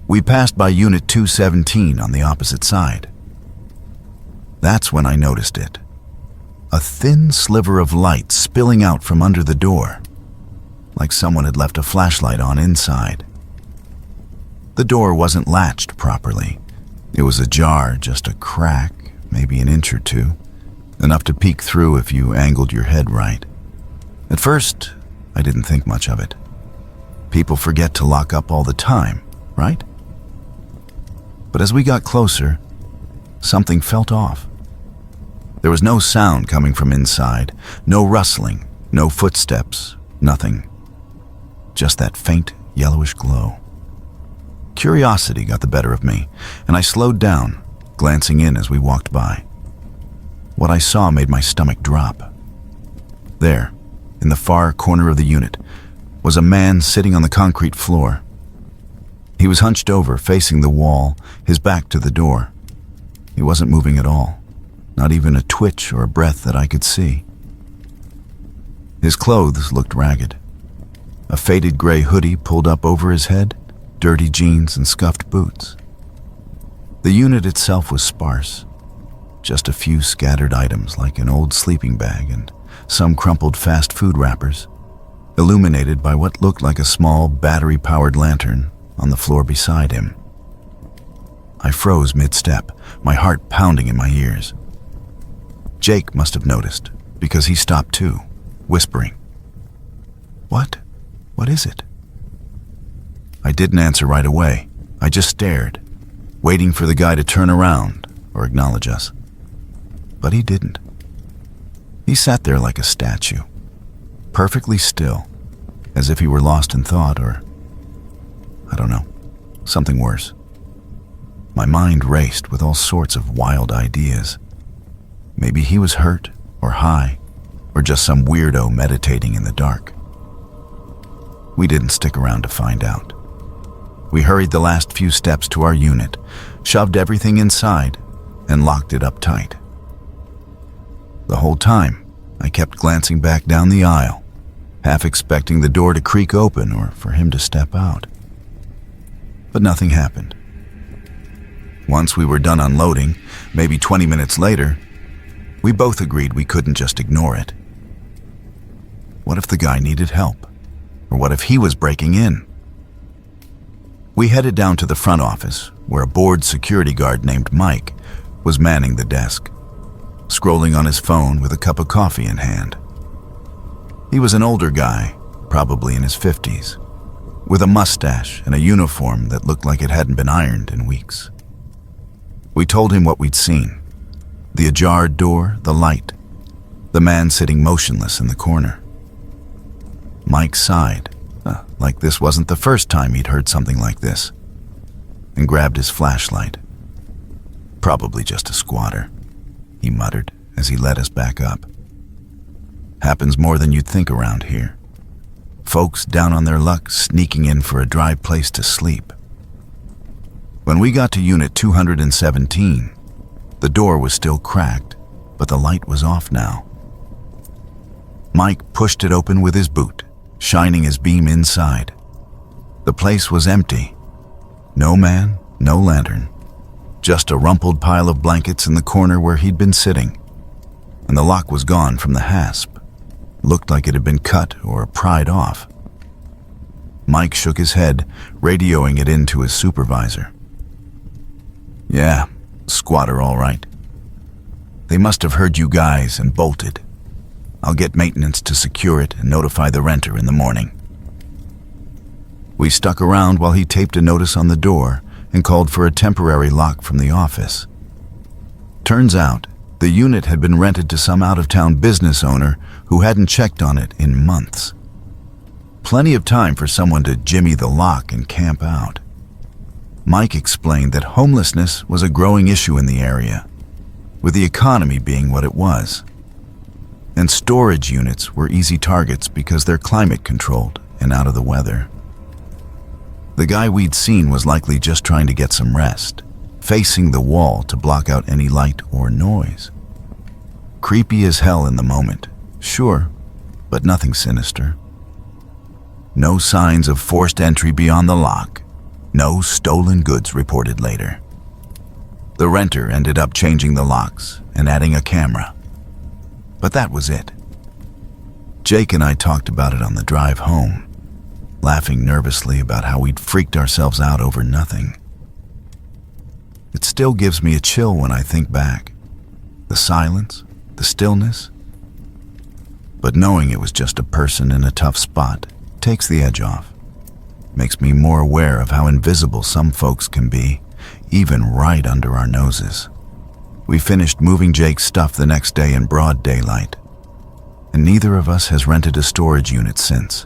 we passed by Unit 217 on the opposite side. That's when I noticed it. A thin sliver of light spilling out from under the door, like someone had left a flashlight on inside. The door wasn't latched properly. It was ajar, just a crack, maybe an inch or two, enough to peek through if you angled your head right. At first, I didn't think much of it. People forget to lock up all the time, right? But as we got closer, something felt off. There was no sound coming from inside, no rustling, no footsteps, nothing. Just that faint yellowish glow. Curiosity got the better of me, and I slowed down, glancing in as we walked by. What I saw made my stomach drop. There, in the far corner of the unit, was a man sitting on the concrete floor. He was hunched over, facing the wall, his back to the door. He wasn't moving at all, not even a twitch or a breath that I could see. His clothes looked ragged. A faded gray hoodie pulled up over his head, dirty jeans and scuffed boots. The unit itself was sparse. Just a few scattered items like an old sleeping bag and some crumpled fast food wrappers, illuminated by what looked like a small battery-powered lantern on the floor beside him. I froze mid-step, my heart pounding in my ears. Jake must have noticed, because he stopped too, whispering, "What? What is it?" I didn't answer right away. I just stared, waiting for the guy to turn around or acknowledge us. But he didn't. He sat there like a statue, perfectly still, as if he were lost in thought or, I don't know, something worse. My mind raced with all sorts of wild ideas. Maybe he was hurt or high, or just some weirdo meditating in the dark. We didn't stick around to find out. We hurried the last few steps to our unit, shoved everything inside, and locked it up tight. The whole time, I kept glancing back down the aisle, half expecting the door to creak open or for him to step out. But nothing happened. Once we were done unloading, maybe 20 minutes later, we both agreed we couldn't just ignore it. What if the guy needed help? Or what if he was breaking in? We headed down to the front office, where a bored security guard named Mike was manning the desk, scrolling on his phone with a cup of coffee in hand. He was an older guy, probably in his 50s, with a mustache and a uniform that looked like it hadn't been ironed in weeks. We told him what we'd seen: the ajar door, the light, the man sitting motionless in the corner. Mike sighed, like this wasn't the first time he'd heard something like this, and grabbed his flashlight. "Probably just a squatter," he muttered as he led us back up. "Happens more than you'd think around here. Folks down on their luck sneaking in for a dry place to sleep." When we got to Unit 217, the door was still cracked, but the light was off now. Mike pushed it open with his boot, shining his beam inside. The place was empty. No man, no lantern. Just a rumpled pile of blankets in the corner where he'd been sitting. And the lock was gone from the hasp. Looked like it had been cut or pried off. Mike shook his head, radioing it in to his supervisor. "Yeah, squatter all right. They must have heard you guys and bolted. I'll get maintenance to secure it and notify the renter in the morning." We stuck around while he taped a notice on the door and called for a temporary lock from the office. Turns out, the unit had been rented to some out-of-town business owner who hadn't checked on it in months. Plenty of time for someone to jimmy the lock and camp out. Mike explained that homelessness was a growing issue in the area, with the economy being what it was. And storage units were easy targets because they're climate controlled and out of the weather. The guy we'd seen was likely just trying to get some rest, facing the wall to block out any light or noise. Creepy as hell in the moment, sure, but nothing sinister. No signs of forced entry beyond the lock. No stolen goods reported later. The renter ended up changing the locks and adding a camera. But that was it. Jake and I talked about it on the drive home, laughing nervously about how we'd freaked ourselves out over nothing. It still gives me a chill when I think back. The silence, the stillness. But knowing it was just a person in a tough spot takes the edge off. Makes me more aware of how invisible some folks can be, even right under our noses. We finished moving Jake's stuff the next day in broad daylight, and neither of us has rented a storage unit since.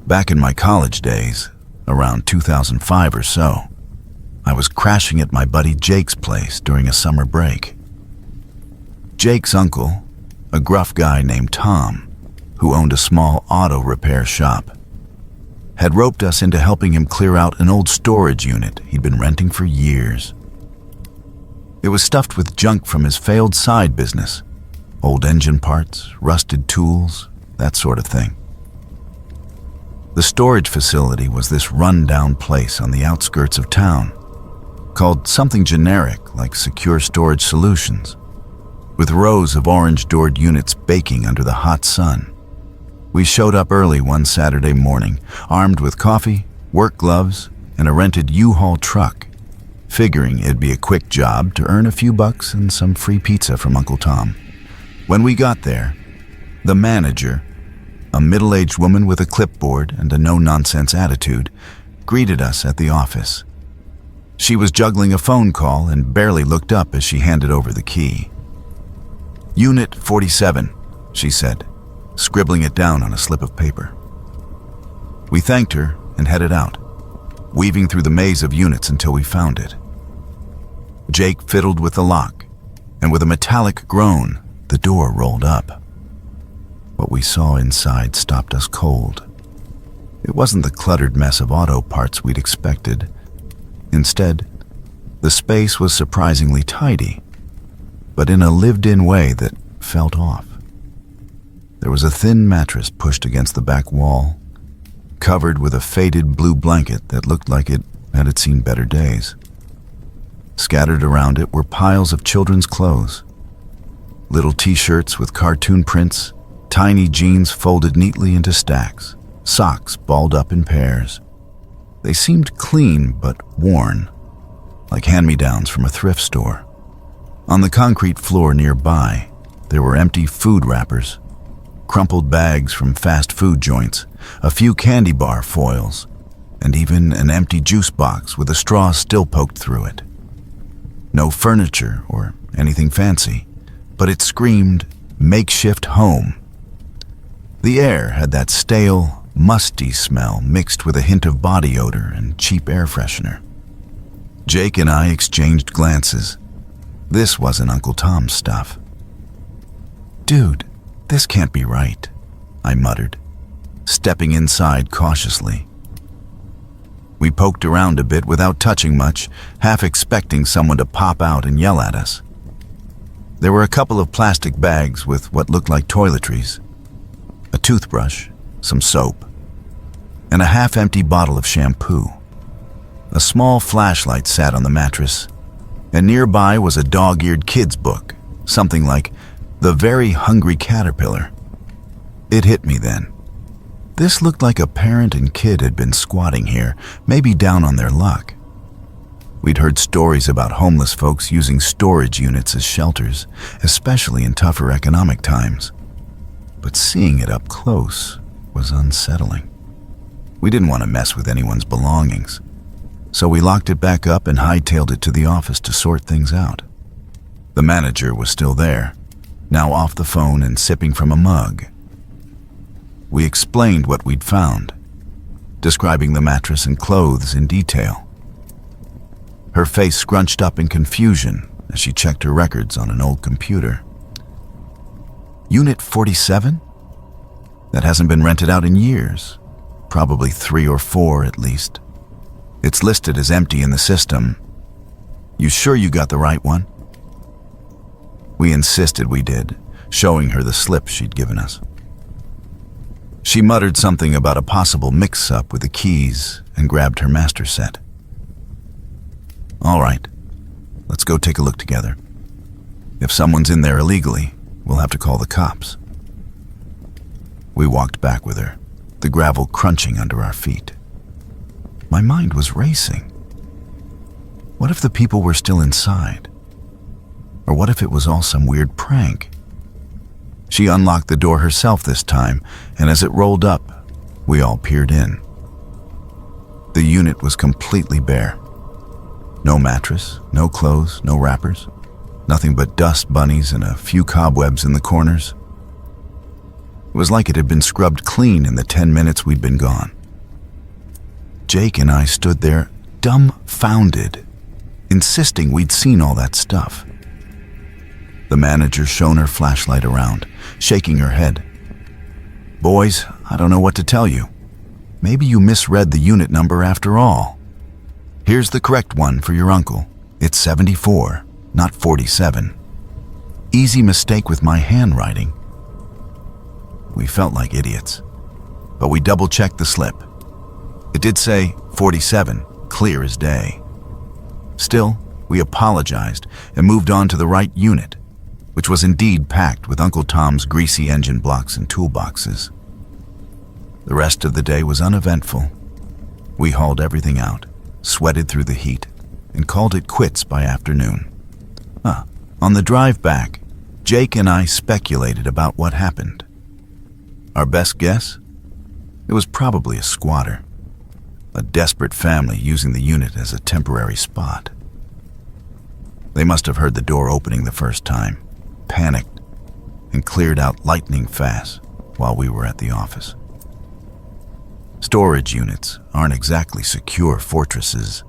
Back in my college days, around 2005 or so, I was crashing at my buddy Jake's place during a summer break. Jake's uncle, a gruff guy named Tom, who owned a small auto repair shop, had roped us into helping him clear out an old storage unit he'd been renting for years. It was stuffed with junk from his failed side business, old engine parts, rusted tools, that sort of thing. The storage facility was this run-down place on the outskirts of town, called something generic like Secure Storage Solutions, with rows of orange-doored units baking under the hot sun. We showed up early one Saturday morning, armed with coffee, work gloves, and a rented U-Haul truck, figuring it'd be a quick job to earn a few bucks and some free pizza from Uncle Tom. When we got there, the manager, a middle-aged woman with a clipboard and a no-nonsense attitude, greeted us at the office. She was juggling a phone call and barely looked up as she handed over the key. "Unit 47, she said, scribbling it down on a slip of paper. We thanked her and headed out, weaving through the maze of units until we found it. Jake fiddled with the lock, and with a metallic groan, the door rolled up. What we saw inside stopped us cold. It wasn't the cluttered mess of auto parts we'd expected. Instead, the space was surprisingly tidy, but in a lived-in way that felt off. There was a thin mattress pushed against the back wall, covered with a faded blue blanket that looked like it had seen better days. Scattered around it were piles of children's clothes. Little t-shirts with cartoon prints, tiny jeans folded neatly into stacks, socks balled up in pairs. They seemed clean but worn, like hand-me-downs from a thrift store. On the concrete floor nearby, there were empty food wrappers, crumpled bags from fast food joints, a few candy bar foils, and even an empty juice box with a straw still poked through it. No furniture or anything fancy, but it screamed makeshift home. The air had that stale, musty smell mixed with a hint of body odor and cheap air freshener. Jake and I exchanged glances. This wasn't Uncle Tom's stuff. "Dude, this can't be right," I muttered, stepping inside cautiously. We poked around a bit without touching much, half expecting someone to pop out and yell at us. There were a couple of plastic bags with what looked like toiletries, a toothbrush, some soap, and a half-empty bottle of shampoo. A small flashlight sat on the mattress, and nearby was a dog-eared kid's book, something like The Very Hungry Caterpillar. It hit me then. This looked like a parent and kid had been squatting here, maybe down on their luck. We'd heard stories about homeless folks using storage units as shelters, especially in tougher economic times. But seeing it up close was unsettling. We didn't want to mess with anyone's belongings, so we locked it back up and hightailed it to the office to sort things out. The manager was still there, now off the phone and sipping from a mug. We explained what we'd found, describing the mattress and clothes in detail. Her face scrunched up in confusion as she checked her records on an old computer. Unit 47? That hasn't been rented out in years, probably 3 or 4 at least. It's listed as empty in the system. You sure you got the right one? We insisted we did, showing her the slip she'd given us. She muttered something about a possible mix-up with the keys and grabbed her master set. All right, let's go take a look together. If someone's in there illegally, we'll have to call the cops. We walked back with her, the gravel crunching under our feet. My mind was racing. What if the people were still inside? Or what if it was all some weird prank? She unlocked the door herself this time, and as it rolled up, we all peered in. The unit was completely bare. No mattress, no clothes, no wrappers, nothing but dust bunnies and a few cobwebs in the corners. It was like it had been scrubbed clean in the 10 minutes we'd been gone. Jake and I stood there dumbfounded, insisting we'd seen all that stuff. The manager shone her flashlight around, shaking her head. Boys, I don't know what to tell you. Maybe you misread the unit number after all. Here's the correct one for your uncle. It's 74, not 47. Easy mistake with my handwriting. We felt like idiots, but we double-checked the slip. It did say 47, clear as day. Still, we apologized and moved on to the right unit, which was indeed packed with Uncle Tom's greasy engine blocks and toolboxes. The rest of the day was uneventful. We hauled everything out, sweated through the heat, and called it quits by afternoon. On the drive back, Jake and I speculated about what happened. Our best guess? It was probably a squatter, a desperate family using the unit as a temporary spot. They must have heard the door opening the first time, panicked, and cleared out lightning fast while we were at the office. Storage units aren't exactly secure fortresses.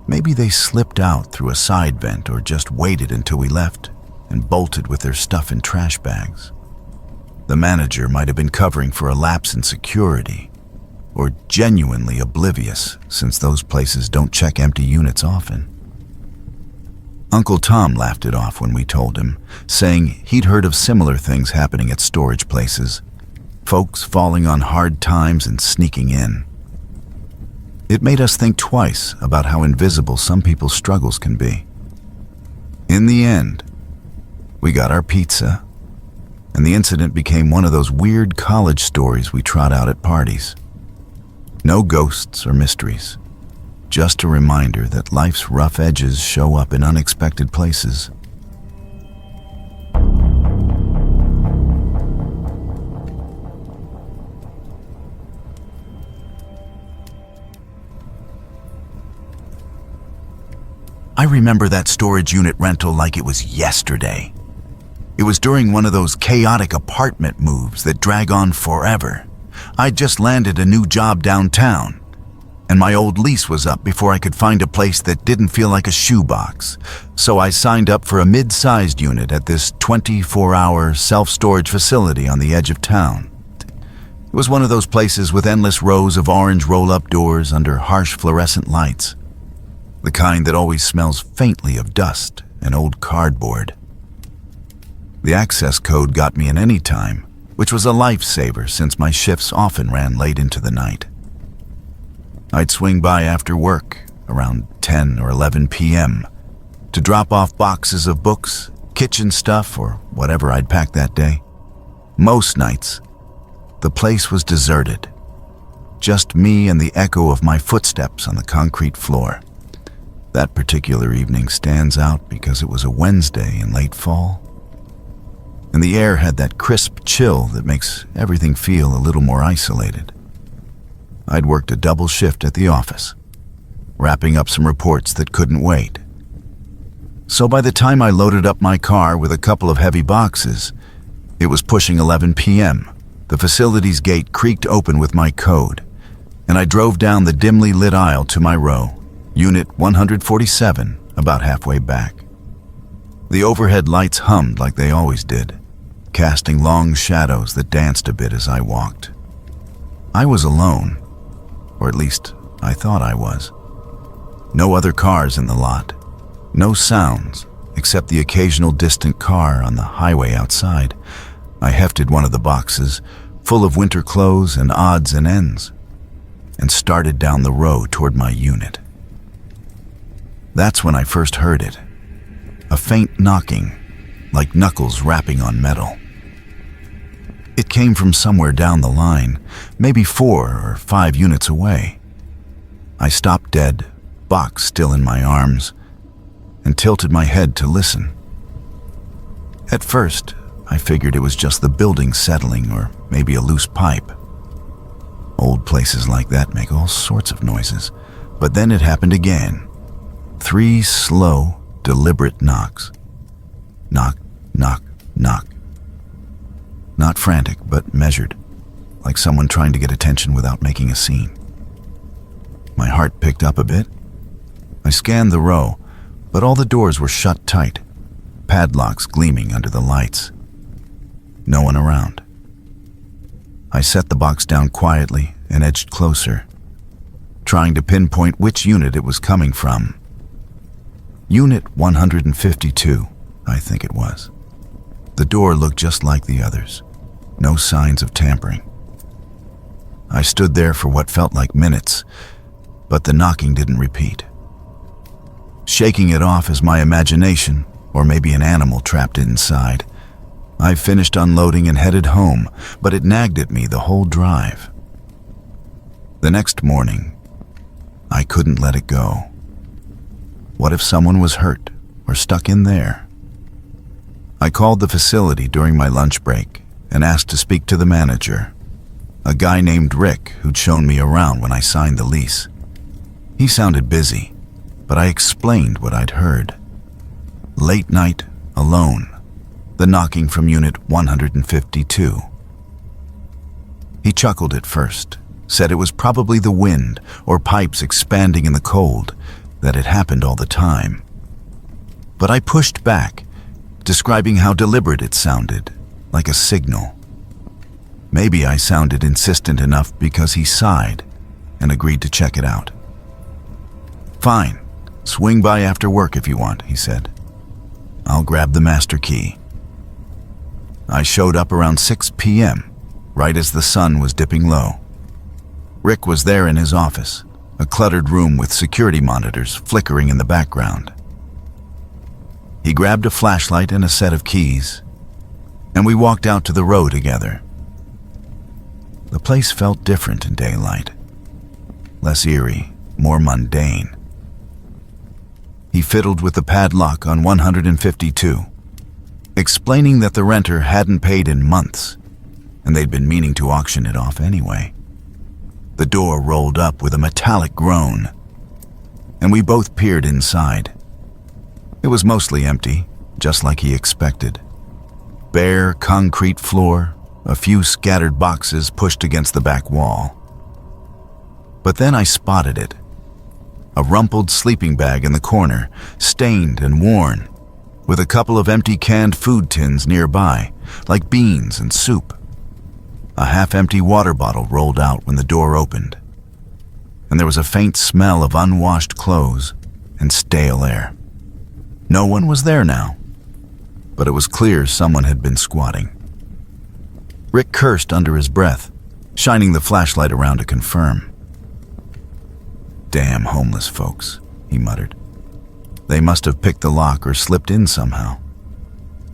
Maybe they slipped out through a side vent or just waited until we left and bolted with their stuff in trash bags. The manager might have been covering for a lapse in security, or genuinely oblivious since those places don't check empty units often. Uncle Tom laughed it off when we told him, saying he'd heard of similar things happening at storage places, folks falling on hard times and sneaking in. It made us think twice about how invisible some people's struggles can be. In the end, we got our pizza, and the incident became one of those weird college stories we trot out at parties. No ghosts or mysteries, just a reminder that life's rough edges show up in unexpected places. I remember that storage unit rental like it was yesterday. It was during one of those chaotic apartment moves that drag on forever. I'd just landed a new job downtown, and my old lease was up before I could find a place that didn't feel like a shoebox. So I signed up for a mid-sized unit at this 24-hour self-storage facility on the edge of town. It was one of those places with endless rows of orange roll-up doors under harsh fluorescent lights, the kind that always smells faintly of dust and old cardboard. The access code got me in any time, which was a lifesaver since my shifts often ran late into the night. I'd swing by after work, around 10 or 11 p.m., to drop off boxes of books, kitchen stuff, or whatever I'd packed that day. Most nights, the place was deserted. Just me and the echo of my footsteps on the concrete floor. That particular evening stands out because it was a Wednesday in late fall, and the air had that crisp chill that makes everything feel a little more isolated. I'd worked a double shift at the office, wrapping up some reports that couldn't wait. So by the time I loaded up my car with a couple of heavy boxes, it was pushing 11 p.m. The facility's gate creaked open with my code, and I drove down the dimly lit aisle to my row, Unit 147, about halfway back. The overhead lights hummed like they always did, casting long shadows that danced a bit as I walked. I was alone, or at least I thought I was. No other cars in the lot, no sounds except the occasional distant car on the highway outside. I hefted one of the boxes, full of winter clothes and odds and ends, and started down the row toward my unit. That's when I first heard it. A faint knocking, like knuckles rapping on metal. It came from somewhere down the line, maybe 4 or 5 units away. I stopped dead, box still in my arms, and tilted my head to listen. At first, I figured it was just the building settling or maybe a loose pipe. Old places like that make all sorts of noises, but then it happened again. 3 slow, deliberate knocks. Knock, knock, knock. Not frantic, but measured, like someone trying to get attention without making a scene. My heart picked up a bit. I scanned the row, but all the doors were shut tight, padlocks gleaming under the lights. No one around. I set the box down quietly and edged closer, trying to pinpoint which unit it was coming from. Unit 152, I think it was. The door looked just like the others. No signs of tampering. I stood there for what felt like minutes, but the knocking didn't repeat. Shaking it off as my imagination, or maybe an animal trapped inside, I finished unloading and headed home, but it nagged at me the whole drive. The next morning, I couldn't let it go. What if someone was hurt or stuck in there? I called the facility during my lunch break and asked to speak to the manager, a guy named Rick who'd shown me around when I signed the lease. He sounded busy, but I explained what I'd heard. Late night, alone, the knocking from Unit 152. He chuckled at first, said it was probably the wind or pipes expanding in the cold, that it happened all the time. But I pushed back, describing how deliberate it sounded, like a signal. Maybe I sounded insistent enough because he sighed and agreed to check it out. "Fine, swing by after work if you want," he said. "I'll grab the master key." I showed up around 6 p.m., right as the sun was dipping low. Rick was there in his office, a cluttered room with security monitors flickering in the background. He grabbed a flashlight and a set of keys, and we walked out to the row together. The place felt different in daylight, less eerie, more mundane. He fiddled with the padlock on 152, explaining that the renter hadn't paid in months, and they'd been meaning to auction it off anyway. The door rolled up with a metallic groan, and we both peered inside. It was mostly empty, just like he expected. Bare concrete floor, a few scattered boxes pushed against the back wall. But then I spotted it. A rumpled sleeping bag in the corner, stained and worn, with a couple of empty canned food tins nearby, like beans and soup. A half-empty water bottle rolled out when the door opened, and there was a faint smell of unwashed clothes and stale air. No one was there now, but it was clear someone had been squatting. Rick cursed under his breath, shining the flashlight around to confirm. "Damn homeless folks," he muttered. "They must have picked the lock or slipped in somehow.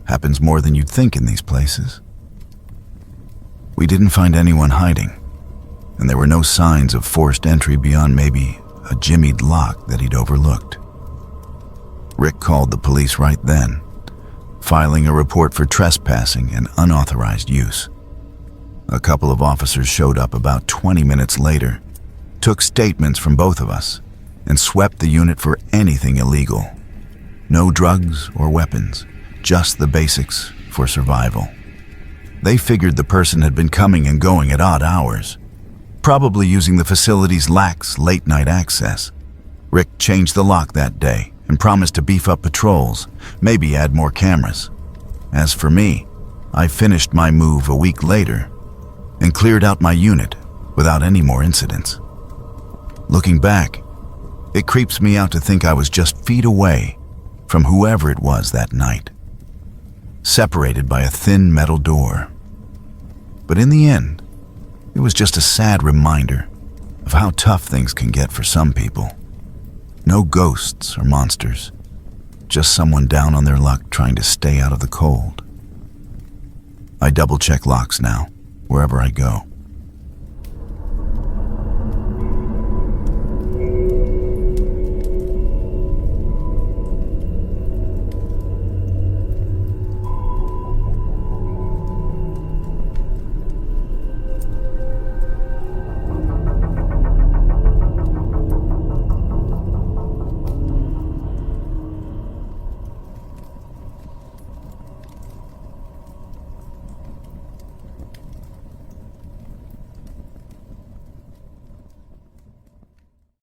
Happens more than you'd think in these places." We didn't find anyone hiding, and there were no signs of forced entry beyond maybe a jimmied lock that he'd overlooked. Rick called the police right then, filing a report for trespassing and unauthorized use. A couple of officers showed up about 20 minutes later, took statements from both of us, and swept the unit for anything illegal. No drugs or weapons, just the basics for survival. They figured the person had been coming and going at odd hours, probably using the facility's lax late-night access. Rick changed the lock that day and promised to beef up patrols, maybe add more cameras. As for me, I finished my move a week later and cleared out my unit without any more incidents. Looking back, it creeps me out to think I was just feet away from whoever it was that night, separated by a thin metal door. But in the end, it was just a sad reminder of how tough things can get for some people. No ghosts or monsters, just someone down on their luck trying to stay out of the cold. I double-check locks now, wherever I go.